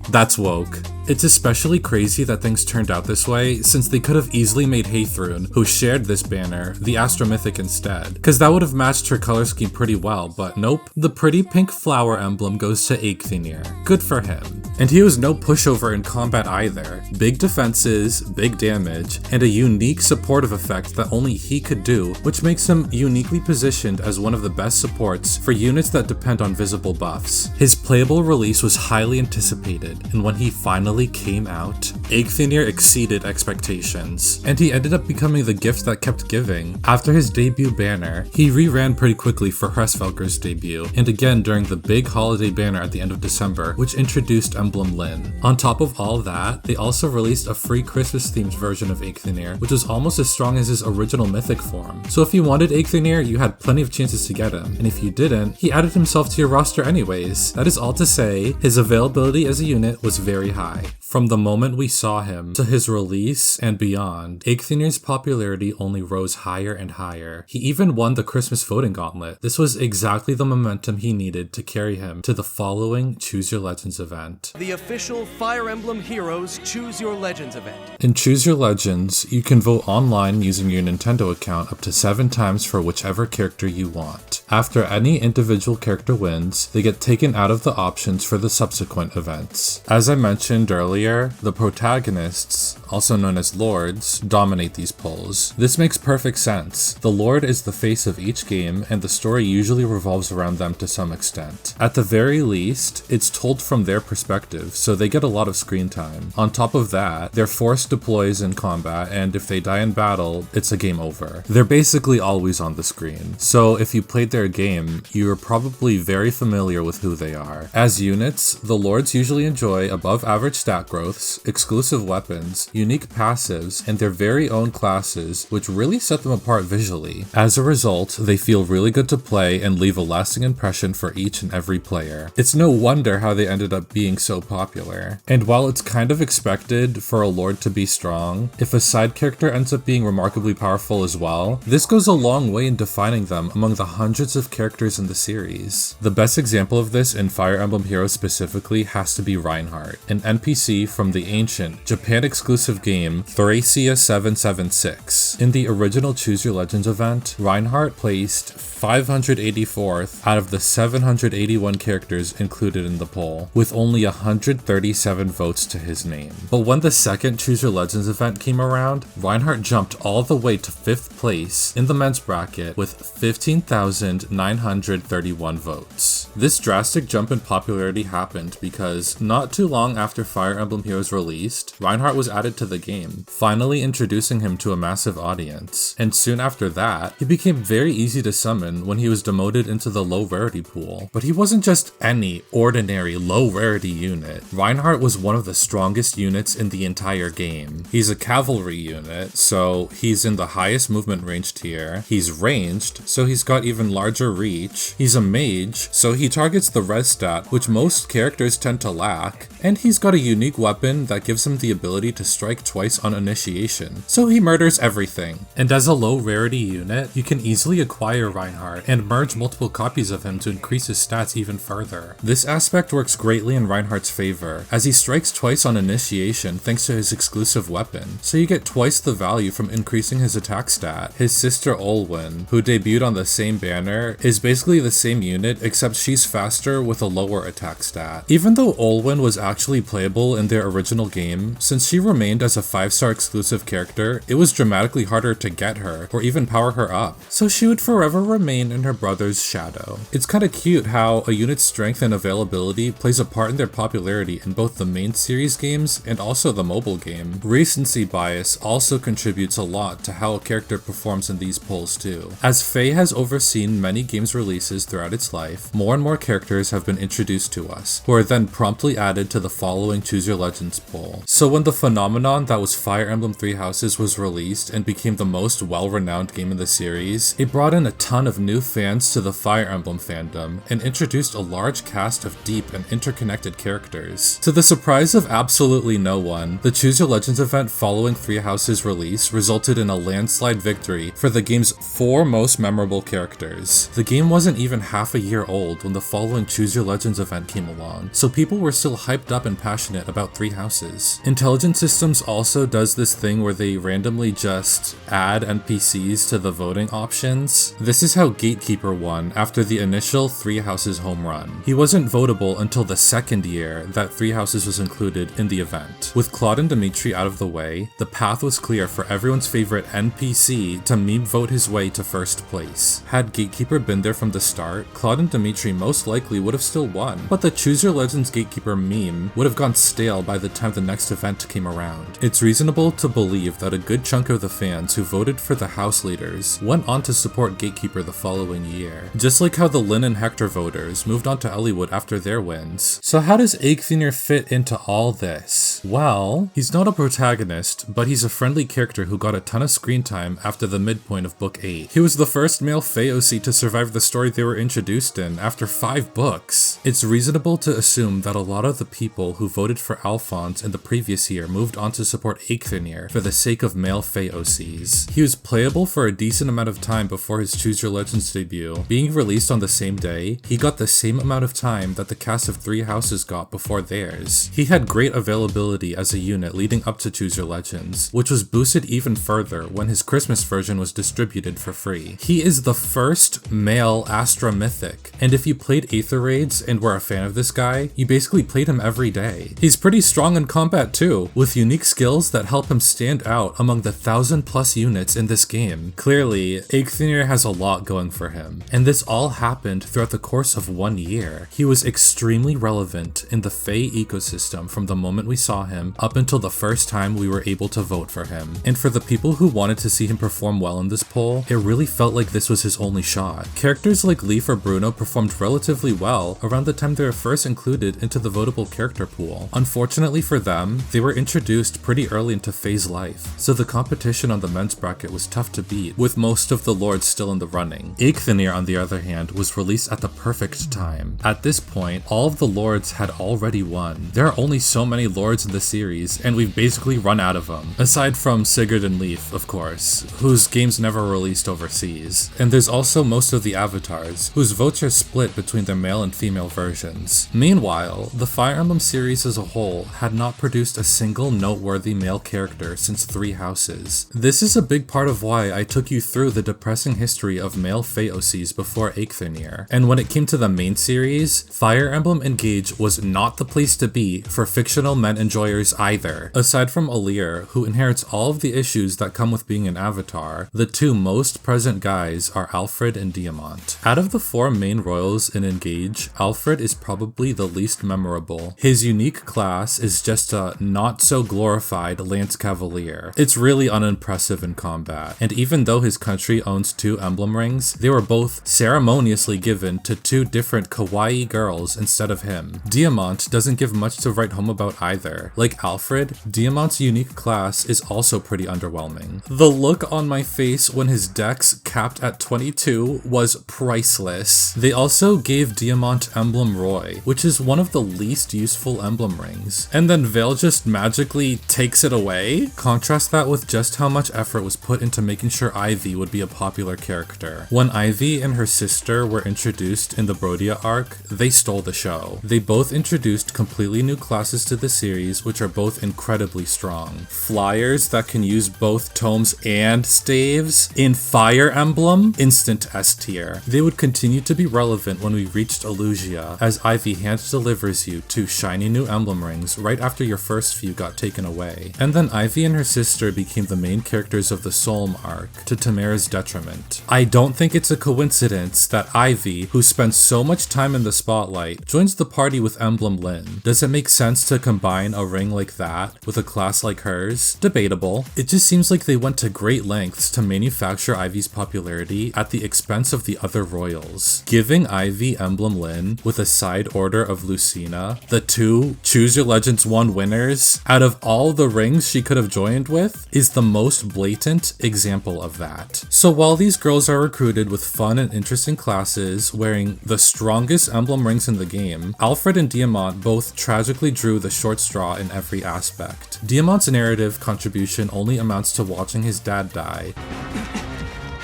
That's woke. It's especially crazy that things turned out this way, since they could have easily made Haythrun, who shared this banner, the Astra Mythic instead, cause that would have matched her color scheme pretty well, but nope, the pretty pink flower emblem goes to Eikthenir. Good for him. And he was no pushover in combat either. Big defenses, big damage, and a unique supportive effect that only he could do, which makes him uniquely positioned as one of the best supports for units that depend on visible buffs. His playable release was highly anticipated, and when he finally came out, Eikthenir exceeded expectations, and he ended up becoming the gift that kept giving. After his debut banner, he re-ran pretty quickly for Hresvelgr's debut, and again during the big holiday banner at the end of December, which introduced Emblem Lyn. On top of all that, they also released a free Christmas-themed version of Eikthenir, which was almost as strong as his original mythic form. So if you wanted Eikthenir, you had plenty of chances to get him, and if you didn't, he added himself to your roster anyways. That is all to say, his availability as a unit was very high. From the moment we saw him to his release and beyond, Eikthenir's popularity only rose higher and higher. He even won the Christmas voting gauntlet. This was exactly the momentum he needed to carry him to the following Choose Your Legends event. The official Fire Emblem Heroes Choose Your Legends event. In Choose Your Legends, you can vote online using your Nintendo account up to 7 times for whichever character you want. After any individual character wins, they get taken out of the options for the subsequent events. As I mentioned earlier, the protagonists, also known as lords, dominate these polls. This makes perfect sense. The lord is the face of each game, and the story usually revolves around them to some extent. At the very least, it's told from their perspective, so they get a lot of screen time. On top of that, their force deploys in combat, and if they die in battle, it's a game over. They're basically always on the screen, so if you played their game, you are probably very familiar with who they are. As units, the lords usually enjoy above average stat growths, exclusive weapons, unique passives, and their very own classes, which really set them apart visually. As a result, they feel really good to play and leave a lasting impression for each and every player. It's no wonder how they ended up being so popular. And while it's kind of expected for a lord to be strong, if a side character ends up being remarkably powerful as well, this goes a long way in defining them among the hundreds of characters in the series. The best example of this in Fire Emblem Heroes specifically has to be Reinhardt, an NPC from the ancient, Japan-exclusive game Thracia 776. In the original Choose Your Legends event, Reinhardt placed 584th out of the 781 characters included in the poll, with only 137 votes to his name. But when the second Choose Your Legends event came around, Reinhardt jumped all the way to 5th place in the men's bracket with 15,931 votes. This drastic jump in popularity happened because not too long after Fire Emblem Heroes released, Reinhardt was added to the game, finally introducing him to a massive audience. And soon after that, he became very easy to summon when he was demoted into the low rarity pool. But he wasn't just any ordinary low rarity unit. Reinhardt was one of the strongest units in the entire game. He's a cavalry unit, so he's in the highest movement range tier. He's ranged, so he's got even larger reach. He's a mage, so he targets the res stat, which most characters tend to lack. And he's got a unique weapon that gives him the ability to strike twice on initiation, so he murders everything. And as a low rarity unit, you can easily acquire Reinhardt and merge multiple copies of him to increase his stats even further. This aspect works greatly in Reinhardt's favor, as he strikes twice on initiation thanks to his exclusive weapon, so you get twice the value from increasing his attack stat. His sister Olwen, who debuted on the same banner, is basically the same unit except she's faster with a lower attack stat. Even though Olwen was actually actually playable in their original game, since she remained as a 5-star exclusive character, it was dramatically harder to get her, or even power her up, so she would forever remain in her brother's shadow. It's kinda cute how a unit's strength and availability plays a part in their popularity in both the main series games and also the mobile game. Recency bias also contributes a lot to how a character performs in these polls too. As Faye has overseen many games releases throughout its life, more and more characters have been introduced to us, who are then promptly added to the following Choose Your Legends poll. So when the phenomenon that was Fire Emblem Three Houses was released and became the most well-renowned game in the series, it brought in a ton of new fans to the Fire Emblem fandom and introduced a large cast of deep and interconnected characters. To the surprise of absolutely no one, the Choose Your Legends event following Three Houses release resulted in a landslide victory for the game's 4 most memorable characters. The game wasn't even half a year old when the following Choose Your Legends event came along, so people were still hyped up and passionate about Three Houses. Intelligent Systems also does this thing where they randomly just add NPCs to the voting options. This is how Gatekeeper won after the initial Three Houses home run. He wasn't votable until the second year that Three Houses was included in the event. With Claude and Dimitri out of the way, the path was clear for everyone's favorite NPC to meme vote his way to first place. Had Gatekeeper been there from the start, Claude and Dimitri most likely would have still won, but the Choose Your Legends Gatekeeper meme would have gone stale by the time the next event came around. It's reasonable to believe that a good chunk of the fans who voted for the house leaders went on to support Gatekeeper the following year, just like how the Lynn and Hector voters moved on to Eliwood after their wins. So how does Eikthenir fit into all this? Well, he's not a protagonist, but he's a friendly character who got a ton of screen time after the midpoint of Book 8. He was the first male Fey OC to survive the story they were introduced in after 5 books. It's reasonable to assume that a lot of the people who voted for Alphonse in the previous year moved on to support Eikthenir for the sake of male Fey OCs. He was playable for a decent amount of time before his Choose Your Legends debut. Being released on the same day, he got the same amount of time that the cast of Three Houses got before theirs. He had great availability as a unit leading up to Choose Your Legends, which was boosted even further when his Christmas version was distributed for free. He is the first male Astra Mythic, and if you played Aether Raids and were a fan of this guy, you basically played him every day. He's pretty strong in combat too, with unique skills that help him stand out among the 1,000+ units in this game. Clearly, Eikthenir has a lot going for him, and this all happened throughout the course of 1 year. He was extremely relevant in the Fey ecosystem from the moment we saw him up until the first time we were able to vote for him. And for the people who wanted to see him perform well in this poll, it really felt like this was his only shot. Characters like Leaf or Bruno performed relatively well around the time they were first included into the votable character pool. Unfortunately for them, they were introduced pretty early into Fey's life, so the competition on the men's bracket was tough to beat, with most of the lords still in the running. Eikthenir, on the other hand, was released at the perfect time. At this point, all of the lords had already won. There are only so many lords in the series, and we've basically run out of them. Aside from Sigurd and Leif, of course, whose games never released overseas. And there's also most of the avatars, whose votes are split between their male and female versions. Meanwhile, the Fire Emblem series as a whole had not produced a single noteworthy male character since Three Houses. This is a big part of why I took you through the depressing history of male Fey OCs before Eikthenir. And when it came to the main series, Fire Emblem Engage was not the place to be for fictional men enjoyers either. Aside from Alir, who inherits all of the issues that come with being an avatar, the 2 most present guys are Alfred and Diamant. Out of the 4 main royals in Engage, Alfred is probably the least memorable. His unique class is just a not-so-glorified Lance Cavalier. It's really unimpressive in combat, and even though his country owns 2 emblem rings, they were both ceremoniously given to 2 different kawaii girls instead of him. Diamant doesn't give much to write home about either. Like Alfred, Diamant's unique class is also pretty underwhelming. The look on my face when his dex capped at 22 was priceless. They also gave Diamant Emblem Roy, which is one of the least useful emblem rings, and then Vale just magically takes it away? Contrast that with just how much effort was put into making sure Ivy would be a popular character. When Ivy and her sister were introduced in the Brodia arc, they stole the show. They both introduced completely new classes to the series abilities, which are both incredibly strong. Flyers that can use both tomes and staves. In Fire Emblem, instant S tier. They would continue to be relevant when we reached Elugia, as Ivy hand delivers you 2 shiny new emblem rings right after your first few got taken away. And then Ivy and her sister became the main characters of the Solm arc, to Tamara's detriment. I don't think it's a coincidence that Ivy, who spends so much time in the spotlight, joins the party with Emblem Lyn. Does it make sense to combine a ring like that with a class like hers? Debatable. It just seems like they went to great lengths to manufacture Ivy's popularity at the expense of the other royals. Giving Ivy Emblem Lyn with a side order of Lucina, the 2 Choose Your Legends 1 winners, out of all the rings she could have joined with, is the most blatant example of that. So while these girls are recruited with fun and interesting classes, wearing the strongest emblem rings in the game, Alfred and Diamant both tragically drew the short straw in every aspect. Diamant's narrative contribution only amounts to watching his dad die.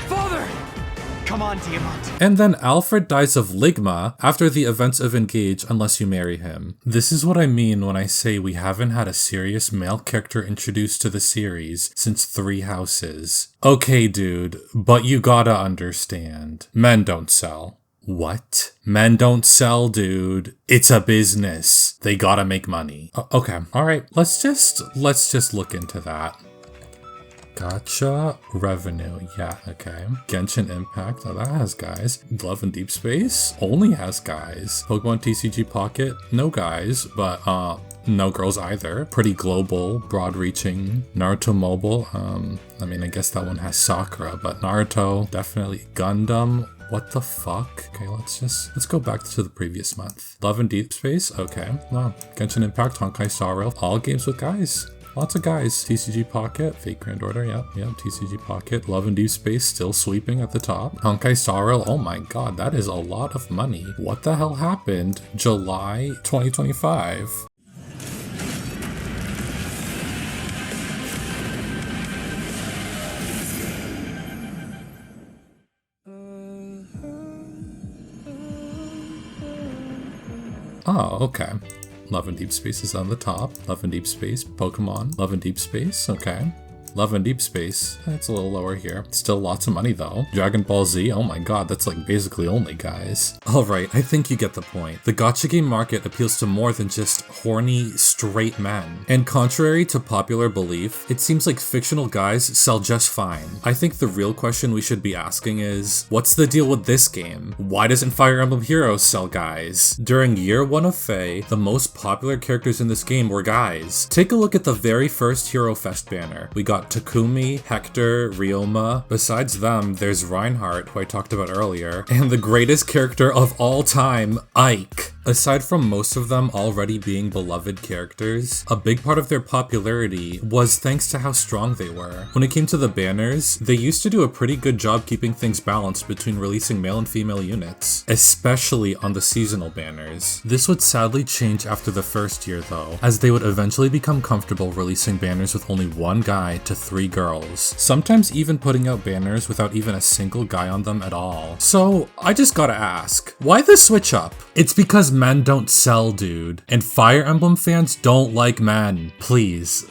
Father! Come on, Diamant. And then Alfred dies of Ligma after the events of Engage unless you marry him. This is what I mean when I say we haven't had a serious male character introduced to the series since 3 Houses. Okay, dude, but you gotta understand. Men don't sell. What? Men don't sell, dude. It's a business. They gotta make money. Okay, alright, let's just look into that. Gacha revenue, yeah, okay. Genshin Impact, oh, that has guys. Love and Deep Space only has guys. Pokemon TCG Pocket, no guys, but no girls either. Pretty global, broad-reaching. Naruto Mobile, I mean, I guess that one has Sakura, but Naruto, definitely. Gundam, what the fuck? Okay, let's go back to the previous month. Love and Deep Space, okay. Wow. Genshin Impact, Honkai Star Rail, all games with guys. Lots of guys. TCG Pocket, Fate Grand Order, yeah, TCG Pocket. Love and Deep Space still sweeping at the top. Honkai Star Rail, oh my god, that is a lot of money. What the hell happened? July 2025. Oh, okay. Love and Deep Space is on the top. Love and Deep Space, Pokemon. Love and Deep Space, okay. Love and Deep Space, that's a little lower here. Still lots of money though. Dragon Ball Z, oh my god, that's like basically only guys. Alright, I think you get the point. The gacha game market appeals to more than just horny, straight men. And contrary to popular belief, it seems like fictional guys sell just fine. I think the real question we should be asking is, what's the deal with this game? Why doesn't Fire Emblem Heroes sell guys? During year 1 of Fae, the most popular characters in this game were guys. Take a look at the very first Hero Fest banner. We got Takumi, Hector, Ryoma. Besides them, there's Reinhardt, who I talked about earlier, and the greatest character of all time, Ike. Aside from most of them already being beloved characters, a big part of their popularity was thanks to how strong they were. When it came to the banners, they used to do a pretty good job keeping things balanced between releasing male and female units, especially on the seasonal banners. This would sadly change after the first year though, as they would eventually become comfortable releasing banners with only 1 guy to 3 girls, sometimes even putting out banners without even a single guy on them at all. So I just gotta ask, why the switch up? It's because men don't sell, dude. And Fire Emblem fans don't like men. Please.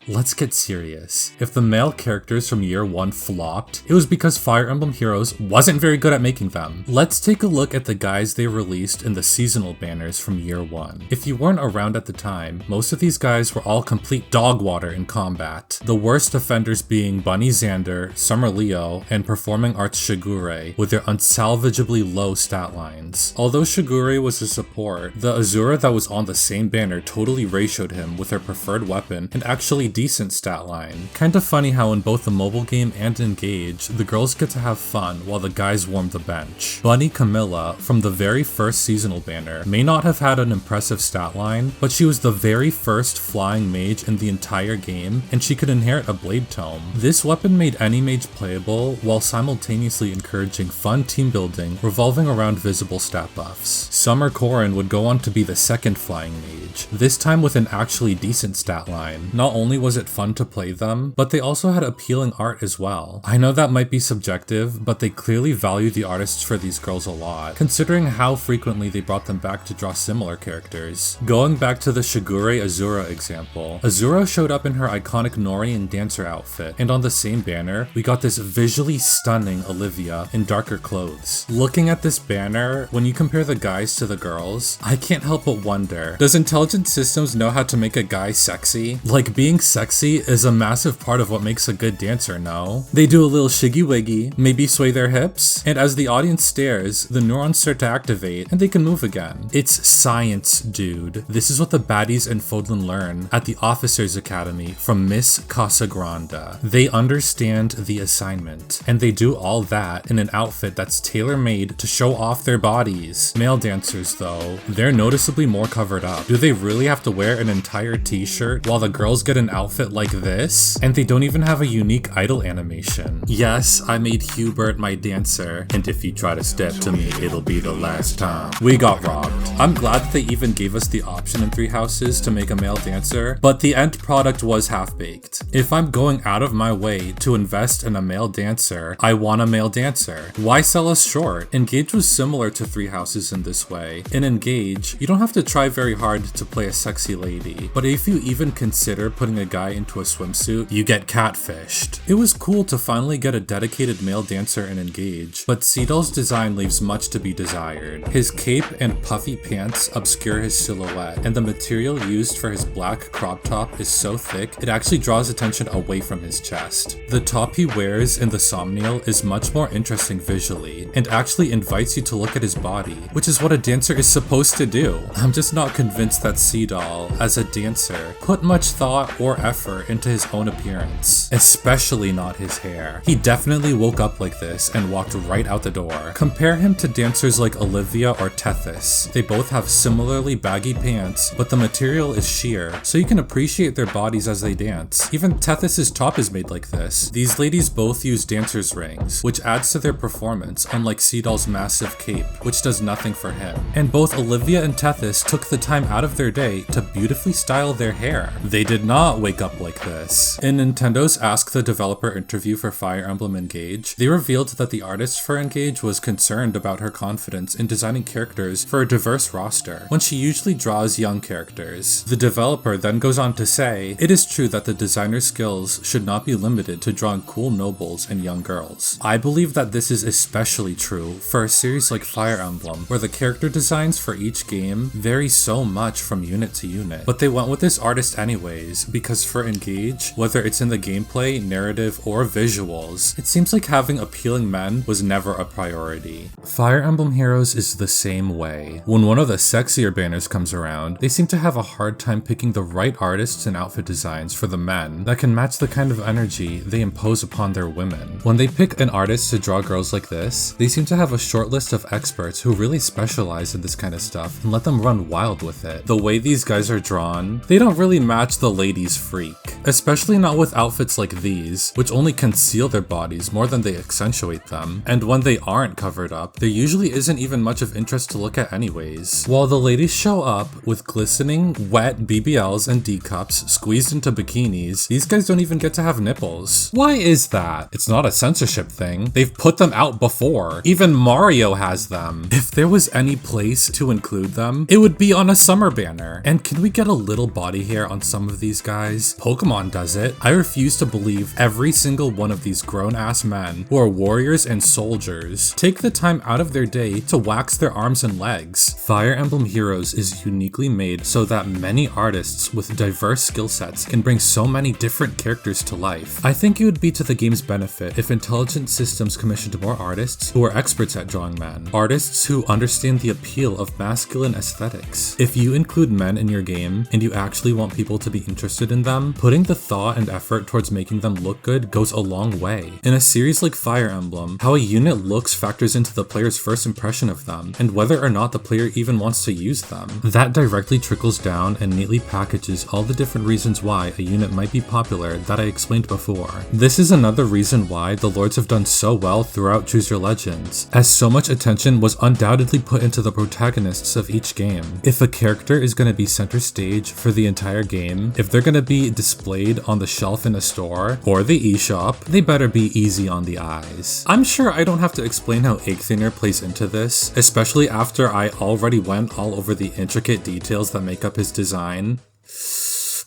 Let's get serious. If the male characters from year 1 flopped, it was because Fire Emblem Heroes wasn't very good at making them. Let's take a look at the guys they released in the seasonal banners from year 1. If you weren't around at the time, most of these guys were all complete dog water in combat. The worst offenders being Bunny Xander, Summer Leo, and Performing Arts Shigure with their unsalvageably low stat lines. Although Shigure was a support, the Azura that was on the same banner totally ratioed him with her preferred weapon and actually decent stat line. Kinda funny how in both the mobile game and Engage, the girls get to have fun while the guys warm the bench. Bunny Camilla, from the very first seasonal banner, may not have had an impressive stat line, but she was the very first flying mage in the entire game, and she could inherit a blade tome. This weapon made any mage playable, while simultaneously encouraging fun team building revolving around visible stat buffs. Summer Corrin would go on to be the second flying mage, this time with an actually decent stat line. Not only was it fun to play them, but they also had appealing art as well. I know that might be subjective, but they clearly value the artists for these girls a lot, considering how frequently they brought them back to draw similar characters. Going back to the Shigure Azura example, Azura showed up in her iconic Norian dancer outfit, and on the same banner, we got this visually stunning Olivia in darker clothes. Looking at this banner, when you compare the guys to the girls, I can't help but wonder, does Intelligent Systems know how to make a guy sexy? Like, being sexy is a massive part of what makes a good dancer, no? They do a little shiggy wiggy, maybe sway their hips, and as the audience stares, the neurons start to activate and they can move again. It's science, dude. This is what the baddies in Fodlan learn at the Officers Academy from Miss Casagrande. They understand the assignment, and they do all that in an outfit that's tailor-made to show off their bodies. Male dancers, though, they're noticeably more covered up. Do they really have to wear an entire t-shirt while the girls get an outfit like this? And they don't even have a unique idol animation. Yes, I made Hubert my dancer, and if you try to step to me, it'll be the last time. We got robbed. I'm glad that they even gave us the option in Three Houses to make a male dancer, but the end product was half-baked. If I'm going out of my way to invest in a male dancer, I want a male dancer. Why sell us short? Engage was similar to Three Houses in this way. In Engage, you don't have to try very hard to play a sexy lady, but if you even consider putting a guy into a swimsuit, you get catfished. It was cool to finally get a dedicated male dancer in Engage, but Seedal's design leaves much to be desired. His cape and puffy pants obscure his silhouette, and the material used for his black crop top is so thick it actually draws attention away from his chest. The top he wears in the Somniel is much more interesting visually, and actually invites you to look at his body, which is what a dancer is supposed to do. I'm just not convinced that Seedal, as a dancer, put much thought or effort into his own appearance, especially not his hair. He definitely woke up like this and walked right out the door. Compare him to dancers like Olivia or Tethys. They both have similarly baggy pants, but the material is sheer, so you can appreciate their bodies as they dance. Even Tethys' top is made like this. These ladies both use dancer's rings, which adds to their performance, unlike Seedal's massive cape, which does nothing for him. And both Olivia and Tethys took the time out of their day to beautifully style their hair. They did not wake up like this. In Nintendo's Ask the Developer interview for Fire Emblem Engage, they revealed that the artist for Engage was concerned about her confidence in designing characters for a diverse roster, when she usually draws young characters. The developer then goes on to say, "It is true that the designer's skills should not be limited to drawing cool nobles and young girls. I believe that this is especially true for a series like Fire Emblem, where the character designs for each game vary so much from unit to unit. But they went with this artist anyways, because for Engage, whether it's in the gameplay, narrative, or visuals, it seems like having appealing men was never a priority." Fire Emblem Heroes is the same way. When one of the sexier banners comes around, they seem to have a hard time picking the right artists and outfit designs for the men that can match the kind of energy they impose upon their women. When they pick an artist to draw girls like this, they seem to have a short list of experts who really specialize in this kind of stuff and let them run wild with it. The way these guys are drawn, they don't really match the ladies' freak, especially not with outfits like these, which only conceal their bodies more than they accentuate them, and when they aren't covered up, there usually isn't even much of interest to look at anyways. While the ladies show up with glistening, wet BBLs and D-cups squeezed into bikinis, these guys don't even get to have nipples. Why is that? It's not a censorship thing. They've put them out before. Even Mario has them. If there was any place to include them, it would be on a summer banner. And can we get a little body hair on some of these guys? Pokemon does it. I refuse to believe every single one of these grown-ass men who are warriors and soldiers take the time out of their day to wax their arms and legs. Fire Emblem Heroes is uniquely made so that many artists with diverse skill sets can bring so many different characters to life. I think it would be to the game's benefit if Intelligent Systems commissioned more artists who are experts at drawing men. Artists who understand the appeal of masculine aesthetics. If you include men in your game and you actually want people to be interested in them, putting the thought and effort towards making them look good goes a long way. In a series like Fire Emblem, how a unit looks factors into the player's first impression of them and whether or not the player even wants to use them. That directly trickles down and neatly packages all the different reasons why a unit might be popular popular that I explained before. This is another reason why the Lords have done so well throughout Choose Your Legends, as so much attention was undoubtedly put into the protagonists of each game. If a character is going to be center stage for the entire game, if they're going to be displayed on the shelf in a store or the eShop, they better be easy on the eyes. I'm sure I don't have to explain how Eikthenir plays into this, especially after I already went all over the intricate details that make up his design.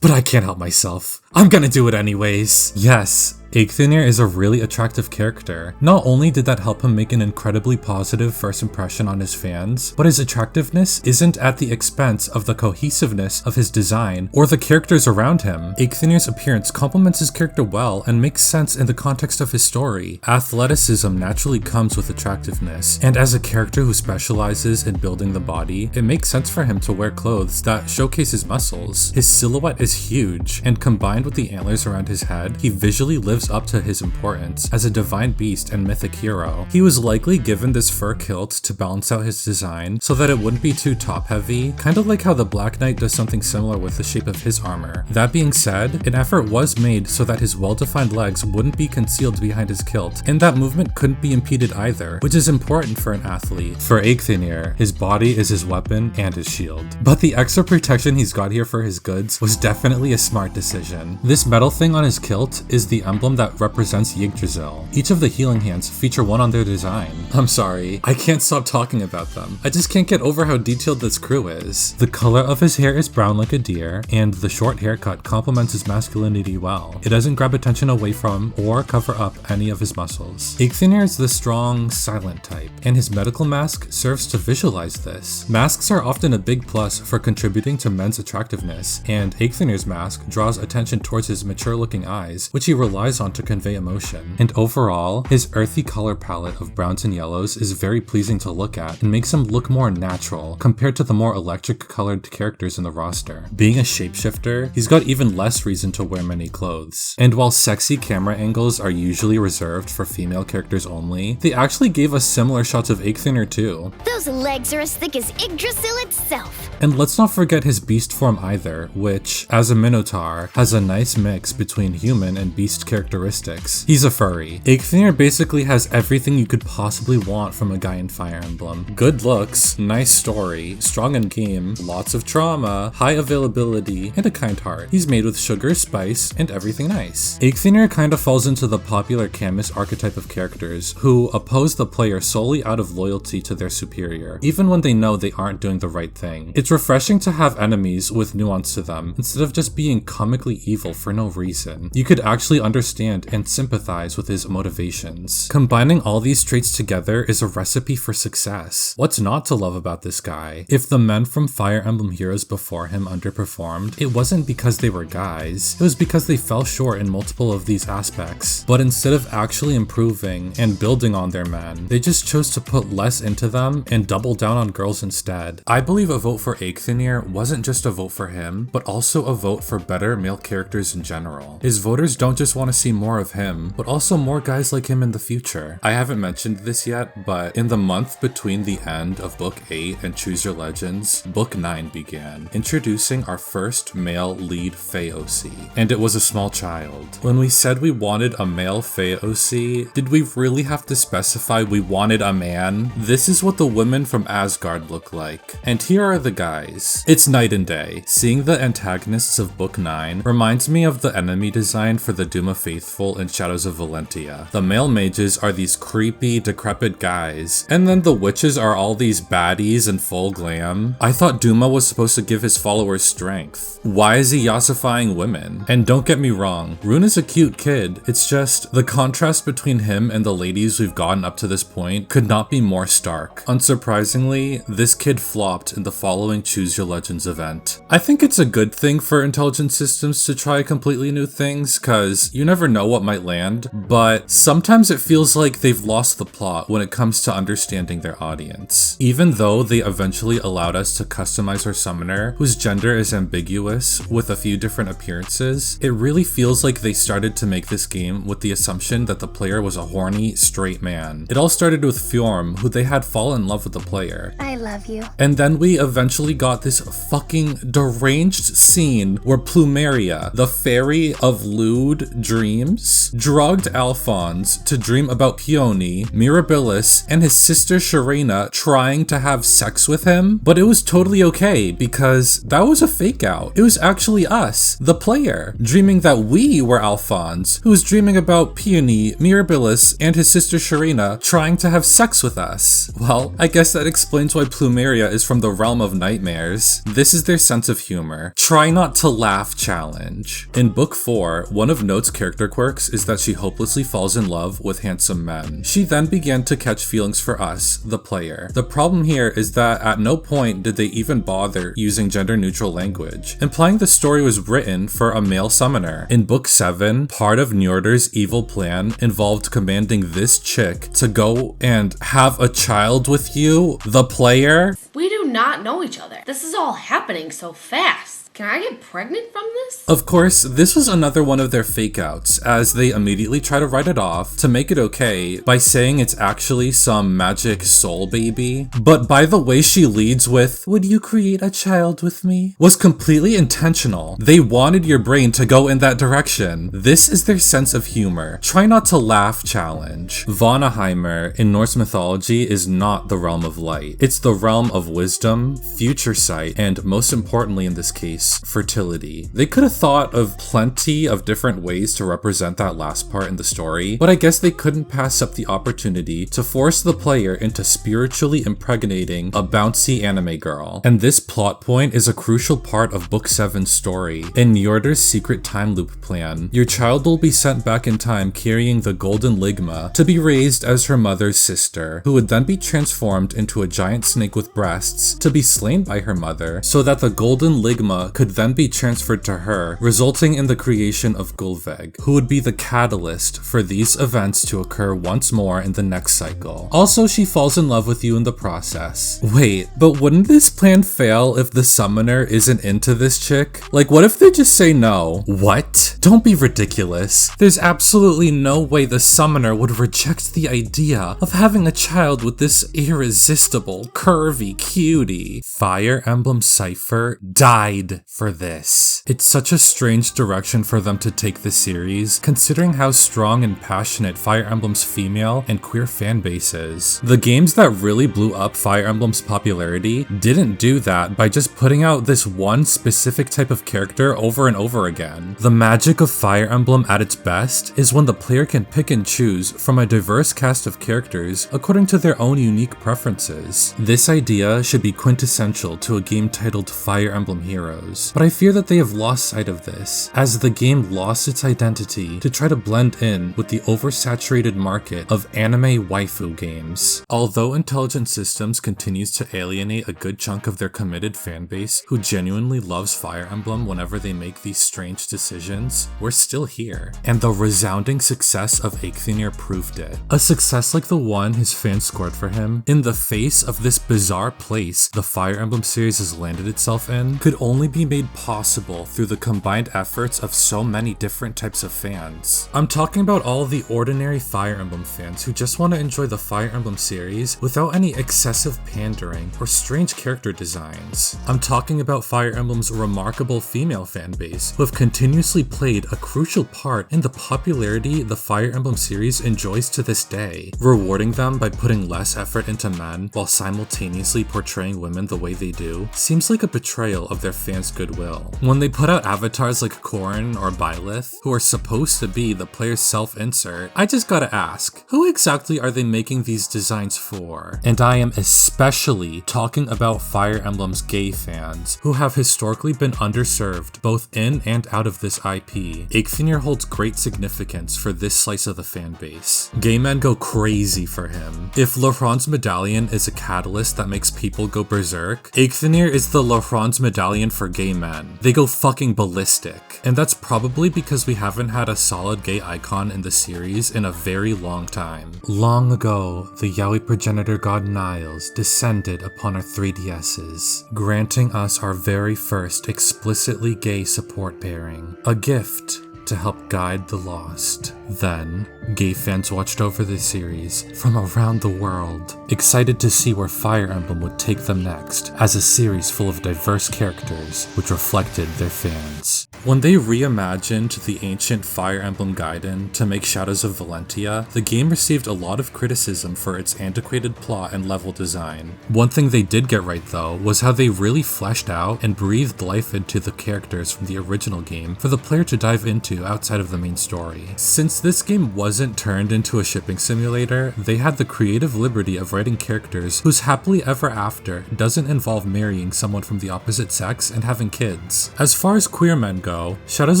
But I can't help myself. I'm gonna do it anyways. Yes, Eikthenir is a really attractive character. Not only did that help him make an incredibly positive first impression on his fans, but his attractiveness isn't at the expense of the cohesiveness of his design or the characters around him. Eikthenir's appearance complements his character well and makes sense in the context of his story. Athleticism naturally comes with attractiveness, and as a character who specializes in building the body, it makes sense for him to wear clothes that showcase his muscles. His silhouette is huge, and combined with the antlers around his head, he visually lives up to his importance as a divine beast and mythic hero. He was likely given this fur kilt to balance out his design so that it wouldn't be too top heavy, kinda like how the Black Knight does something similar with the shape of his armor. That being said, an effort was made so that his well-defined legs wouldn't be concealed behind his kilt, and that movement couldn't be impeded either, which is important for an athlete. For Eikthenir, his body is his weapon and his shield. But the extra protection he's got here for his goods was definitely a smart decision. This metal thing on his kilt is the emblem that represents Yggdrasil. Each of the healing hands feature one on their design. I'm sorry, I can't stop talking about them. I just can't get over how detailed this crew is. The color of his hair is brown like a deer, and the short haircut complements his masculinity well. It doesn't grab attention away from or cover up any of his muscles. Eikthenir is the strong, silent type, and his medical mask serves to visualize this. Masks are often a big plus for contributing to men's attractiveness, and Eikthenir's mask draws attention towards his mature-looking eyes, which he relies on to convey emotion. And overall, his earthy color palette of browns and yellows is very pleasing to look at and makes him look more natural compared to the more electric colored characters in the roster. Being a shapeshifter, he's got even less reason to wear many clothes. And while sexy camera angles are usually reserved for female characters only, they actually gave us similar shots of Eikthenir too. Those legs are as thick as Yggdrasil itself. And let's not forget his beast form either, which, as a minotaur, has a nice mix between human and beast characteristics. He's a furry. Eikthenir basically has everything you could possibly want from a guy in Fire Emblem. Good looks, nice story, strong in game, lots of trauma, high availability, and a kind heart. He's made with sugar, spice, and everything nice. Eikthenir kinda falls into the popular Camus archetype of characters who oppose the player solely out of loyalty to their superior, even when they know they aren't doing the right thing. It's refreshing to have enemies with nuance to them, instead of just being comically evil for no reason. You could actually understand and sympathize with his motivations. Combining all these traits together is a recipe for success. What's not to love about this guy? If the men from Fire Emblem Heroes before him underperformed, it wasn't because they were guys, it was because they fell short in multiple of these aspects. But instead of actually improving and building on their men, they just chose to put less into them and double down on girls instead. I believe a vote for Eikthenir wasn't just a vote for him, but also a vote for better male characters in general. His voters don't just want to see more of him, but also more guys like him in the future. I haven't mentioned this yet, but in the month between the end of Book 8 and Choose Your Legends, Book 9 began, introducing our first male lead Fey OC, and it was a small child. When we said we wanted a male Fey OC, did we really have to specify we wanted a man? This is what the women from Asgard look like, and here are the guys. It's night and day. Seeing the antagonists of Book 9 reminds me of the enemy design for the Duma Faithful in Shadows of Valentia. The male mages are these creepy, decrepit guys, and then the witches are all these baddies in full glam. I thought Duma was supposed to give his followers strength. Why is he yassifying women? And don't get me wrong, Rune is a cute kid, it's just the contrast between him and the ladies we've gotten up to this point could not be more stark. Unsurprisingly, this kid flopped in the following Choose Your Legends event. I think it's a good thing for intelligent systems to try completely new things, cause you never know what might land, but sometimes it feels like they've lost the plot when it comes to understanding their audience. Even though they eventually allowed us to customize our summoner, whose gender is ambiguous with a few different appearances, it really feels like they started to make this game with the assumption that the player was a horny, straight man. It all started with Fjorm, who they had fallen in love with the player. I love you. And then we eventually got this fucking deranged scene where Plumeria, Plumeria, the fairy of lewd dreams, drugged Alphonse to dream about Peony, Mirabilis, and his sister Sharena trying to have sex with him, but it was totally okay because that was a fake out. It was actually us, the player, dreaming that we were Alphonse, who was dreaming about Peony, Mirabilis, and his sister Sharena trying to have sex with us. Well, I guess that explains why Plumeria is from the realm of nightmares. This is their sense of humor. Try not to laugh challenge. In book 4, one of Note's character quirks is that she hopelessly falls in love with handsome men. She then began to catch feelings for us, the player. The problem here is that at no point did they even bother using gender-neutral language, implying the story was written for a male summoner. In book 7, part of Njordr's evil plan involved commanding this chick to go and have a child with you, the player. We do not know each other. This is all happening so fast. Can I get pregnant from this? Of course, this was another one of their fake outs, as they immediately try to write it off to make it okay by saying it's actually some magic soul baby. But by the way she leads with, "Would you create a child with me?" was completely intentional. They wanted your brain to go in that direction. This is their sense of humor. Try not to laugh challenge. Vanaheimr in Norse mythology is not the realm of light. It's the realm of wisdom, future sight, and most importantly in this case, fertility. They could have thought of plenty of different ways to represent that last part in the story, but I guess they couldn't pass up the opportunity to force the player into spiritually impregnating a bouncy anime girl. And this plot point is a crucial part of Book 7's story. In Njordr's secret time loop plan, your child will be sent back in time carrying the Golden Ligma to be raised as her mother's sister, who would then be transformed into a giant snake with breasts to be slain by her mother, so that the Golden Ligma could then be transferred to her, resulting in the creation of Gullveig, who would be the catalyst for these events to occur once more in the next cycle. Also, she falls in love with you in the process. Wait, but wouldn't this plan fail if the summoner isn't into this chick? Like, what if they just say no? What? Don't be ridiculous. There's absolutely no way the summoner would reject the idea of having a child with this irresistible, curvy cutie. Fire Emblem Cypher died for this. It's such a strange direction for them to take the series, considering how strong and passionate Fire Emblem's female and queer fan base is. The games that really blew up Fire Emblem's popularity didn't do that by just putting out this one specific type of character over and over again. The magic of Fire Emblem at its best is when the player can pick and choose from a diverse cast of characters according to their own unique preferences. This idea should be quintessential to a game titled Fire Emblem Heroes, but I fear that they have lost sight of this, as the game lost its identity to try to blend in with the oversaturated market of anime waifu games. Although Intelligent Systems continues to alienate a good chunk of their committed fanbase who genuinely loves Fire Emblem whenever they make these strange decisions, we're still here. And the resounding success of Eikthenir proved it. A success like the one his fans scored for him, in the face of this bizarre place the Fire Emblem series has landed itself in, could only be made possible through the combined efforts of so many different types of fans. I'm talking about all the ordinary Fire Emblem fans who just want to enjoy the Fire Emblem series without any excessive pandering or strange character designs. I'm talking about Fire Emblem's remarkable female fan base who have continuously played a crucial part in the popularity the Fire Emblem series enjoys to this day, rewarding them by putting less effort into men while simultaneously portraying women the way they do seems like a betrayal of their fans' goodwill. When they put out avatars like Corrin or Byleth, who are supposed to be the player's self-insert, I just gotta ask, who exactly are they making these designs for? And I am especially talking about Fire Emblem's gay fans, who have historically been underserved both in and out of this IP. Eikthenir holds great significance for this slice of the fan base. Gay men go crazy for him. If Laurent's medallion is a catalyst that makes people go berserk, Eikthenir is the Laurent's medallion for gay men. They go fucking ballistic. And that's probably because we haven't had a solid gay icon in the series in a very long time. Long ago, the Yaoi progenitor god Niles descended upon our 3DSs, granting us our very first explicitly gay support pairing, a gift to help guide the lost. Then, gay fans watched over the series from around the world, excited to see where Fire Emblem would take them next, as a series full of diverse characters which reflected their fans. When they reimagined the ancient Fire Emblem Gaiden to make Shadows of Valentia, the game received a lot of criticism for its antiquated plot and level design. One thing they did get right though was how they really fleshed out and breathed life into the characters from the original game for the player to dive into outside of the main story. Since this game wasn't turned into a shipping simulator, they had the creative liberty of writing characters whose happily ever after doesn't involve marrying someone from the opposite sex and having kids. As far as queer men go, Shadows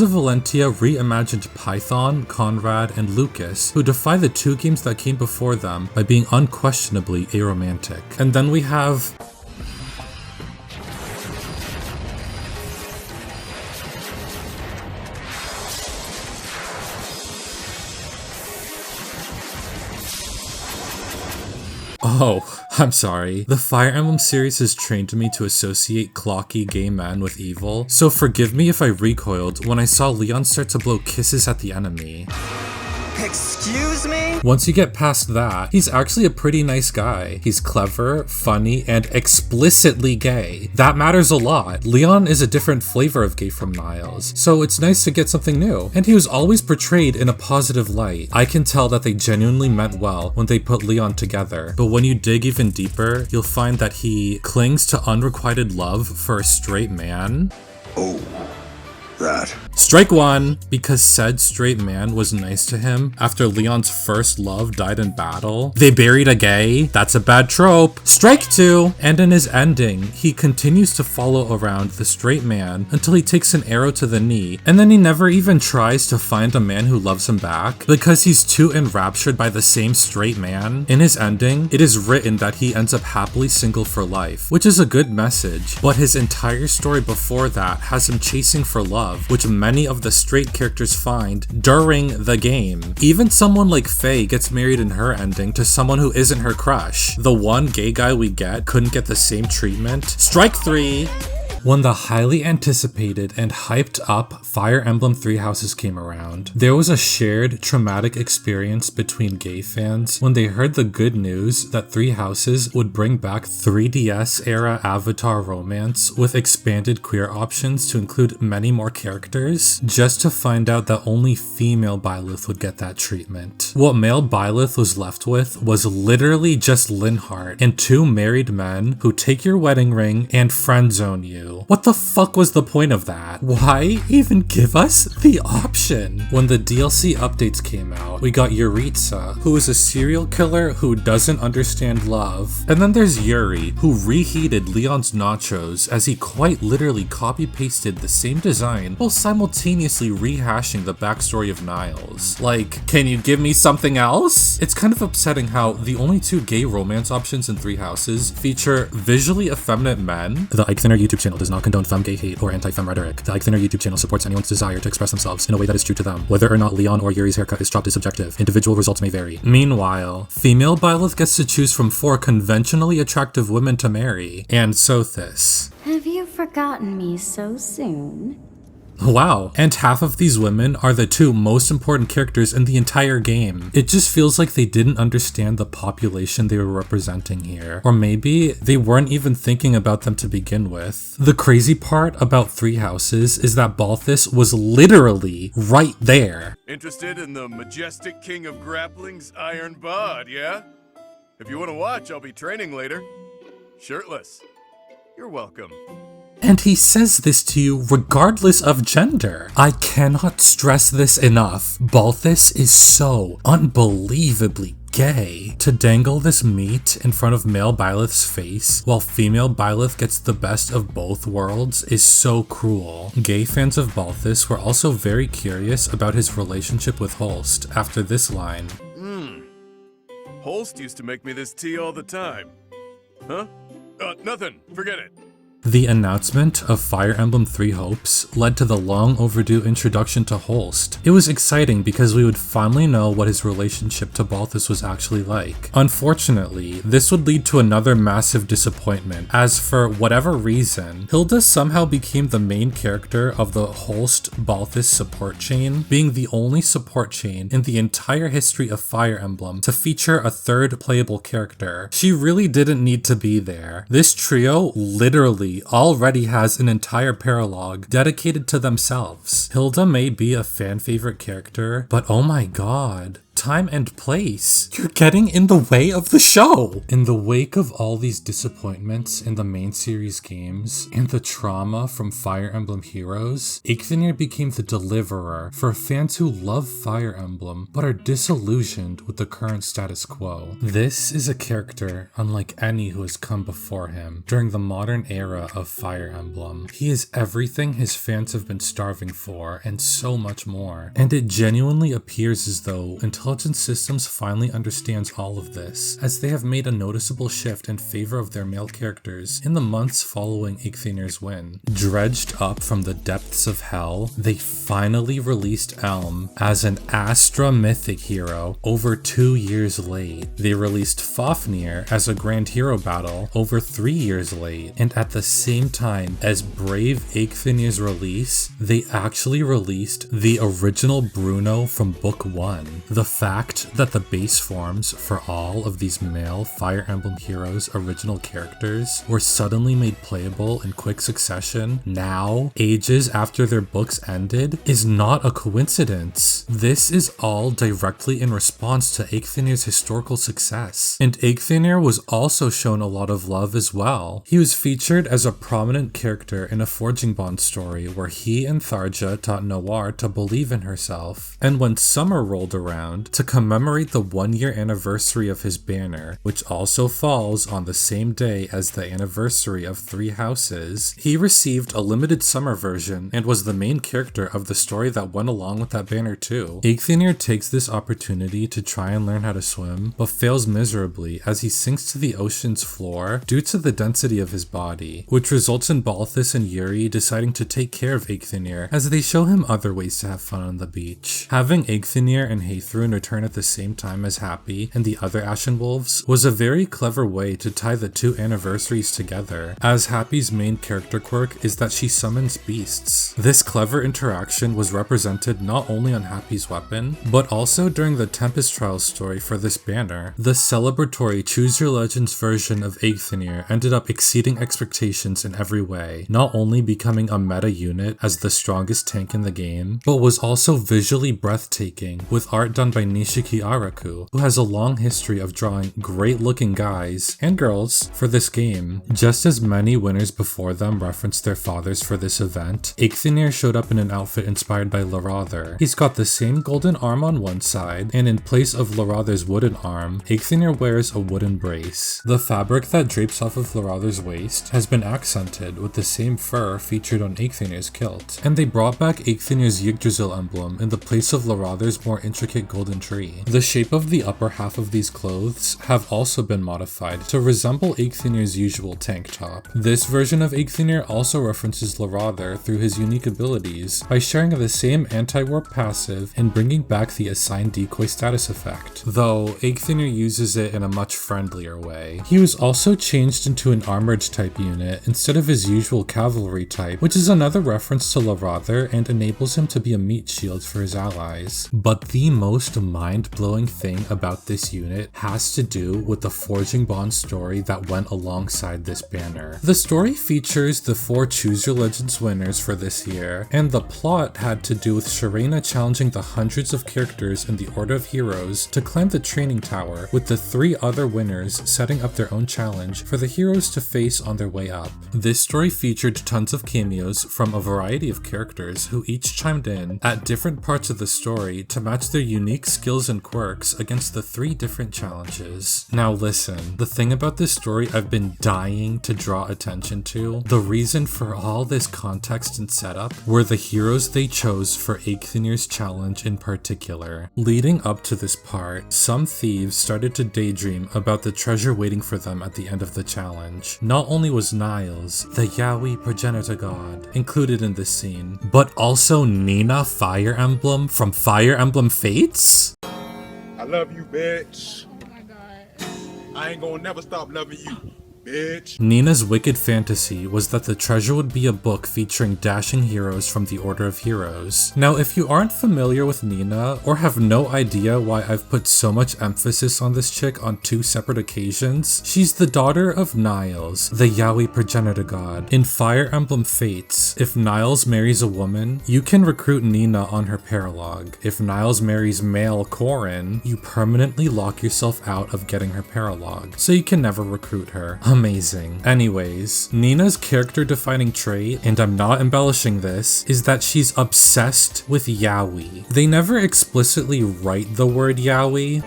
of Valentia reimagined Python, Conrad, and Lucas, who defy the two games that came before them by being unquestionably aromantic. And then we have Oh, I'm sorry. The Fire Emblem series has trained me to associate clocky gay men with evil, so forgive me if I recoiled when I saw Leon start to blow kisses at the enemy. Excuse me? Once you get past that, he's actually a pretty nice guy. He's clever, funny, and explicitly gay. That matters a lot. Leon is a different flavor of gay from Niles, so it's nice to get something new. And he was always portrayed in a positive light. I can tell that they genuinely meant well when they put Leon together, but when you dig even deeper, you'll find that he clings to unrequited love for a straight man. Oh. That. Strike one, because said straight man was nice to him after Leon's first love died in battle. They buried a gay. That's a bad trope. Strike two, and in his ending, he continues to follow around the straight man until he takes an arrow to the knee, and then he never even tries to find a man who loves him back because he's too enraptured by the same straight man. In his ending, it is written that he ends up happily single for life, which is a good message, but his entire story before that has him chasing for love, which many of the straight characters find during the game. Even someone like Faye gets married in her ending to someone who isn't her crush. The one gay guy we get couldn't get the same treatment. Strike three! When the highly anticipated and hyped up Fire Emblem Three Houses came around, there was a shared traumatic experience between gay fans when they heard the good news that Three Houses would bring back 3DS era Avatar romance with expanded queer options to include many more characters, just to find out that only female Byleth would get that treatment. What male Byleth was left with was literally just Linhardt and two married men who take your wedding ring and friend zone you. What the fuck was the point of that? Why even give us the option? When the DLC updates came out, we got Yuritsa, who is a serial killer who doesn't understand love. And then there's Yuri, who reheated Leon's nachos as he quite literally copy-pasted the same design while simultaneously rehashing the backstory of Niles. Like, can you give me something else? It's kind of upsetting how the only two gay romance options in Three Houses feature visually effeminate men. The Ike Thinner YouTube channel does not condone femme-gay hate or anti-femme rhetoric. The Ike Thinner YouTube channel supports anyone's desire to express themselves in a way that is true to them. Whether or not Leon or Yuri's haircut is chopped is subjective. Individual results may vary. Meanwhile, female Byleth gets to choose from 4 conventionally attractive women to marry. And Sothis. Have you forgotten me so soon? Wow, and half of these women are the 2 most important characters in the entire game. It just feels like they didn't understand the population they were representing here. Or maybe they weren't even thinking about them to begin with. The crazy part about Three Houses is that Balthus was literally right there. Interested in the majestic king of grappling's Iron Bod, yeah? If you want to watch, I'll be training later. Shirtless. You're welcome. And he says this to you regardless of gender. I cannot stress this enough. Balthus is so unbelievably gay. To dangle this meat in front of male Byleth's face while female Byleth gets the best of both worlds is so cruel. Gay fans of Balthus were also very curious about his relationship with Holst after this line. Holst used to make me this tea all the time. Huh? Nothing. Forget it. The announcement of Fire Emblem Three Hopes led to the long overdue introduction to Holst. It was exciting because we would finally know what his relationship to Balthus was actually like. Unfortunately, this would lead to another massive disappointment, as for whatever reason, Hilda somehow became the main character of the Holst-Balthus support chain, being the only support chain in the entire history of Fire Emblem to feature a third playable character. She really didn't need to be there. This trio literally literally already has an entire paralogue dedicated to themselves. Hilda may be a fan favorite character, but oh my god. Time and place. You're getting in the way of the show. In the wake of all these disappointments in the main series games and the trauma from Fire Emblem Heroes, Eikthenir became the deliverer for fans who love Fire Emblem but are disillusioned with the current status quo. This is a character unlike any who has come before him during the modern era of Fire Emblem. He is everything his fans have been starving for and so much more. And it genuinely appears as though Intelligent Systems finally understands all of this, as they have made a noticeable shift in favor of their male characters in the months following Eikthenir's win. Dredged up from the depths of hell, they finally released Elm as an Astra mythic hero over 2 years late. They released Fafnir as a grand hero battle over 3 years late, and at the same time as Brave Eikthenir's release, they actually released the original Bruno from Book 1. The fact that the base forms for all of these male Fire Emblem Heroes original characters were suddenly made playable in quick succession now, ages after their books ended, is not a coincidence. This is all directly in response to Eikthenir's historical success. And Eikthenir was also shown a lot of love as well. He was featured as a prominent character in a Forging Bond story where he and Tharja taught Noir to believe in herself. And when summer rolled around, to commemorate the 1-year anniversary of his banner, which also falls on the same day as the anniversary of Three Houses, he received a limited summer version and was the main character of the story that went along with that banner too. Eikthenir takes this opportunity to try and learn how to swim, but fails miserably as he sinks to the ocean's floor due to the density of his body, which results in Balthus and Yuri deciding to take care of Eikthenir as they show him other ways to have fun on the beach. Having Eikthenir and Heithrun return at the same time as Happy and the other Ashen Wolves was a very clever way to tie the two anniversaries together, as Happy's main character quirk is that she summons beasts. This clever interaction was represented not only on Happy's weapon, but also during the Tempest Trials story for this banner. The celebratory Choose Your Legends version of Eikthenir ended up exceeding expectations in every way, not only becoming a meta unit as the strongest tank in the game, but was also visually breathtaking with art done by Nishiki Araku, who has a long history of drawing great looking guys and girls for this game. Just as many winners before them referenced their fathers for this event, Eikthenir showed up in an outfit inspired by Larather. He's got the same golden arm on one side, and in place of Larather's wooden arm, Eikthenir wears a wooden brace. The fabric that drapes off of Larather's waist has been accented with the same fur featured on Eikthenir's kilt, and they brought back Eikthenir's Yggdrasil emblem in the place of Larather's more intricate golden tree. The shape of the upper half of these clothes have also been modified to resemble Eikthenir's usual tank top. This version of Eikthenir also references Larather through his unique abilities by sharing the same anti-warp passive and bringing back the assigned decoy status effect, though Eikthenir uses it in a much friendlier way. He was also changed into an armored type unit instead of his usual cavalry type, which is another reference to Larather and enables him to be a meat shield for his allies. But the most mind-blowing thing about this unit has to do with the Forging Bond story that went alongside this banner. The story features the 4 Choose Your Legends winners for this year, and the plot had to do with Sharena challenging the hundreds of characters in the Order of Heroes to climb the training tower, with the 3 other winners setting up their own challenge for the heroes to face on their way up. This story featured tons of cameos from a variety of characters who each chimed in at different parts of the story to match their unique skills and quirks against the 3 different challenges. Now listen, the thing about this story I've been dying to draw attention to, the reason for all this context and setup were the heroes they chose for Eikthenir's challenge in particular. Leading up to this part, some thieves started to daydream about the treasure waiting for them at the end of the challenge. Not only was Niles, the Yaoi progenitor god, included in this scene, but also Nina Fire Emblem from Fire Emblem Fates? I love you, bitch. I ain't gonna never stop loving you, bitch. Nina's wicked fantasy was that the treasure would be a book featuring dashing heroes from the Order of Heroes. Now, if you aren't familiar with Nina, or have no idea why I've put so much emphasis on this chick on 2 separate occasions, she's the daughter of Niles, the Yaoi progenitor god. In Fire Emblem Fates, if Niles marries a woman, you can recruit Nina on her paralog. If Niles marries male Corrin, you permanently lock yourself out of getting her paralog, so you can never recruit her. Amazing. Anyways, Nina's character-defining trait, and I'm not embellishing this, is that she's obsessed with yaoi. They never explicitly write the word yaoi.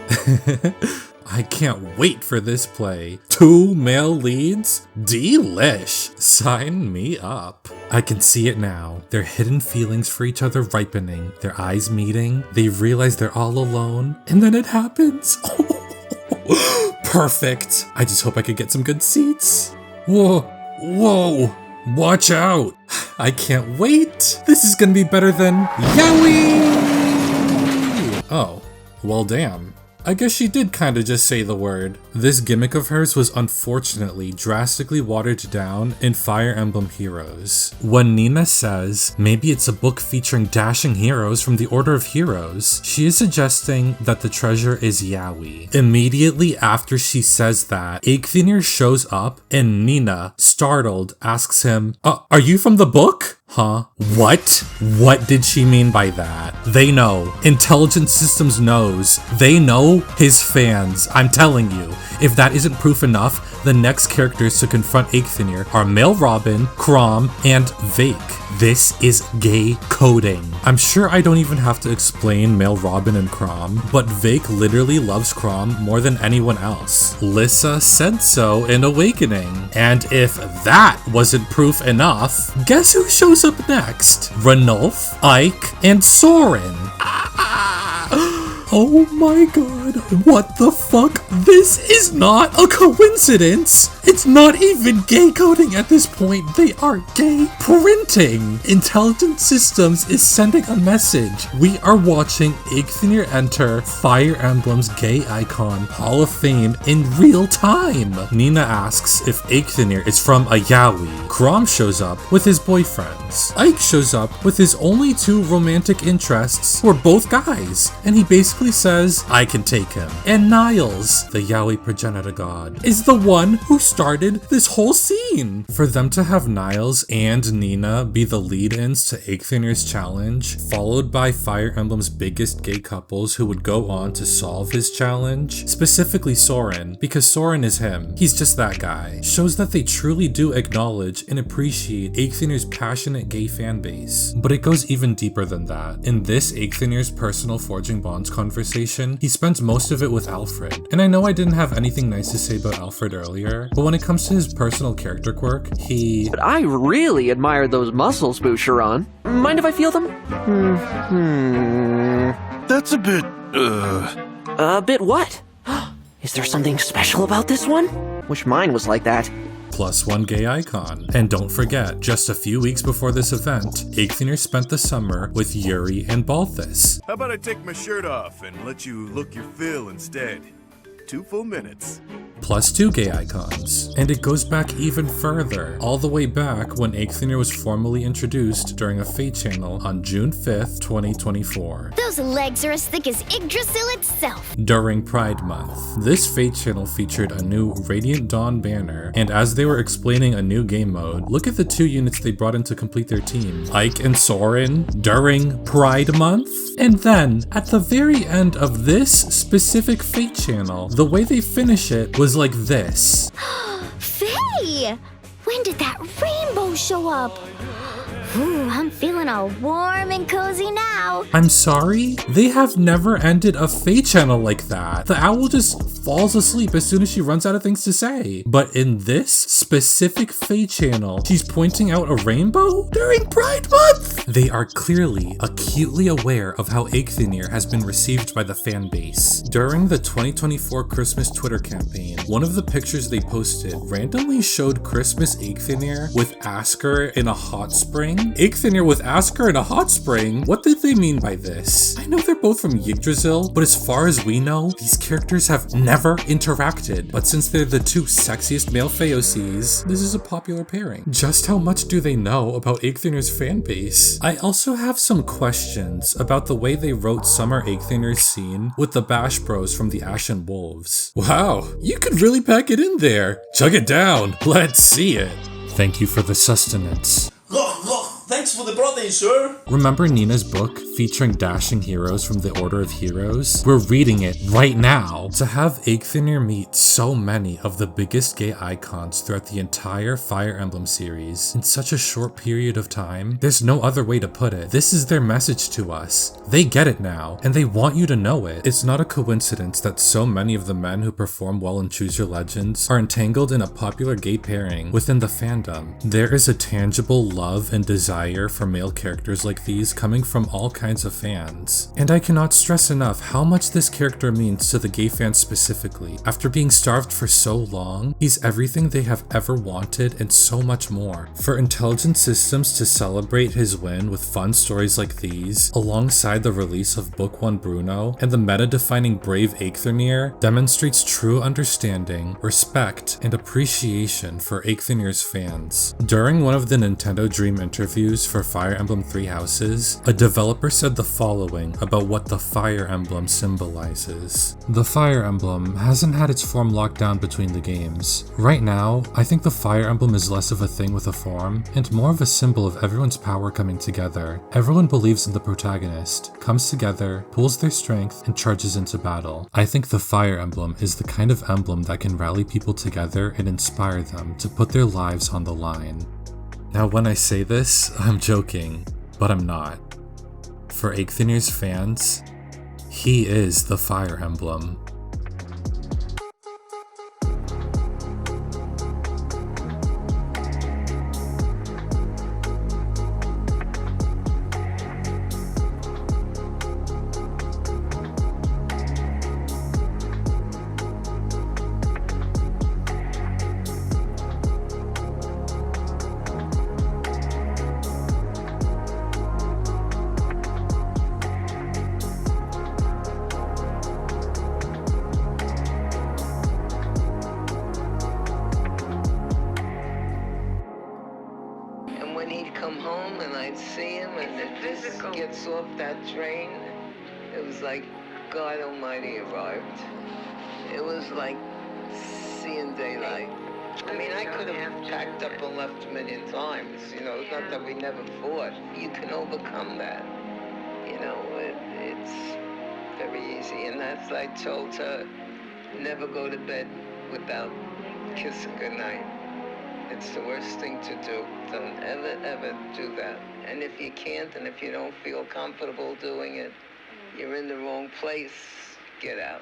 I can't wait for this play. 2 male leads? Delish! Sign me up. I can see it now. Their hidden feelings for each other ripening, their eyes meeting, they realize they're all alone, and then it happens. Perfect. I just hope I could get some good seats. Whoa, whoa, watch out. I can't wait. This is gonna be better than yaoi! Oh, well damn. I guess she did kinda just say the word. This gimmick of hers was unfortunately drastically watered down in Fire Emblem Heroes. When Nina says, maybe it's a book featuring dashing heroes from the Order of Heroes, she is suggesting that the treasure is yaoi. Immediately after she says that, Eikthenir shows up and Nina, startled, asks him, are you from the book? Huh? What? What did she mean by that? They know. Intelligent Systems knows. They know his fans. I'm telling you. If that isn't proof enough, the next characters to confront Eikthenir are Male Robin, Chrom, and Vake. This is gay coding. I'm sure I don't even have to explain Male Robin and Chrom, but Vake literally loves Chrom more than anyone else. Lissa said so in Awakening. And if that wasn't proof enough, guess who shows up next? Ranulf, Ike, and Soren. Oh my god, what the fuck? This is not a coincidence! It's not even gay coding at this point, they are gay printing! Intelligent Systems is sending a message. We are watching Eikthenir enter Fire Emblem's gay icon Hall of Fame in real time! Nina asks if Eikthenir is from a yaoi. Chrom shows up with his boyfriends. Ike shows up with his only 2 romantic interests, who are both guys, and he basically says, I can take him. And Niles, the yaoi progenitor god, is the one who started this whole scene. For them to have Niles and Nina be the lead-ins to Eikthenir's challenge, followed by Fire Emblem's biggest gay couples who would go on to solve his challenge, specifically Soren, because Soren is him. He's just that guy. Shows that they truly do acknowledge and appreciate Eikthenir's passionate gay fan base. But it goes even deeper than that. In this Eikthenir's personal forging bonds conversation, he spends most of it with Alfred. And I know I didn't have anything nice to say about Alfred earlier, but when it comes to his personal character quirk, But I really admire those muscles, Boucheron. Mind if I feel them? That's a bit, A bit what? Is there something special about this one? Wish mine was like that. +1 gay icon. And don't forget, just a few weeks before this event, Eikthenir spent the summer with Yuri and Balthus. How about I take my shirt off and let you look your fill instead? 2 full minutes. +2 gay icons. And it goes back even further, all the way back when Eikthenir was formally introduced during a Fate channel on June 5th, 2024. Those legs are as thick as Yggdrasil itself. During Pride Month, this Fate channel featured a new Radiant Dawn banner, and as they were explaining a new game mode, look at the 2 units they brought in to complete their team. Ike and Soren during Pride Month. And then, at the very end of this specific Fate channel, the way they finish it was like this. Faye! When did that rainbow show up? Ooh, I'm feeling all warm and cozy now. I'm sorry? They have never ended a Fate channel like that. The owl just falls asleep as soon as she runs out of things to say. But in this specific Fate channel, she's pointing out a rainbow during Pride Month! They are clearly acutely aware of how Eikthenir has been received by the fan base. During the 2024 Christmas Twitter campaign, one of the pictures they posted randomly showed Christmas Eikthenir with Asker in a hot spring, spring? Eikthenir with Asker in a hot spring? What did they mean by this? I know they're both from Yggdrasil, but as far as we know, these characters have never interacted. But since they're the two sexiest male Phaeoces, this is a popular pairing. Just how much do they know about Eikthenir's fan base? I also have some questions about the way they wrote Summer Eikthenir's scene with the Bash Bros from the Ashen Wolves. Wow, you could really pack it in there. Chug it down. Let's see it. Thank you for the sustenance. Thanks for the protein, sir! Remember Nina's book featuring dashing heroes from the Order of Heroes? We're reading it right now! To have Eikthenir meet so many of the biggest gay icons throughout the entire Fire Emblem series in such a short period of time, there's no other way to put it. This is their message to us. They get it now, and they want you to know it. It's not a coincidence that so many of the men who perform well in Choose Your Legends are entangled in a popular gay pairing within the fandom. There is a tangible love and desire for male characters like these coming from all kinds of fans. And I cannot stress enough how much this character means to the gay fans specifically. After being starved for so long, he's everything they have ever wanted and so much more. For Intelligent Systems to celebrate his win with fun stories like these, alongside the release of Book 1 Bruno and the meta-defining Brave Eikthenir, demonstrates true understanding, respect, and appreciation for Eikthenir's fans. During one of the Nintendo Dream interviews for Fire Emblem Three Houses, a developer said the following about what the Fire Emblem symbolizes. The Fire Emblem hasn't had its form locked down between the games. Right now, I think the Fire Emblem is less of a thing with a form, and more of a symbol of everyone's power coming together. Everyone believes in the protagonist, comes together, pools their strength, and charges into battle. I think the Fire Emblem is the kind of emblem that can rally people together and inspire them to put their lives on the line. Now when I say this, I'm joking, but I'm not. For Eikthenir's fans, he is the Fire Emblem. Come home and I'd see him, and if this gets off that train, it was like God Almighty arrived. It was like seeing daylight. I mean, I could have packed up and left a million times. You know, it's not that we never fought. You can overcome that. You know, it's very easy. And that's, I told her, never go to bed without kissing goodnight. It's the worst thing to do. Don't ever, ever do that. And if you can't, and if you don't feel comfortable doing it, you're in the wrong place. Get out.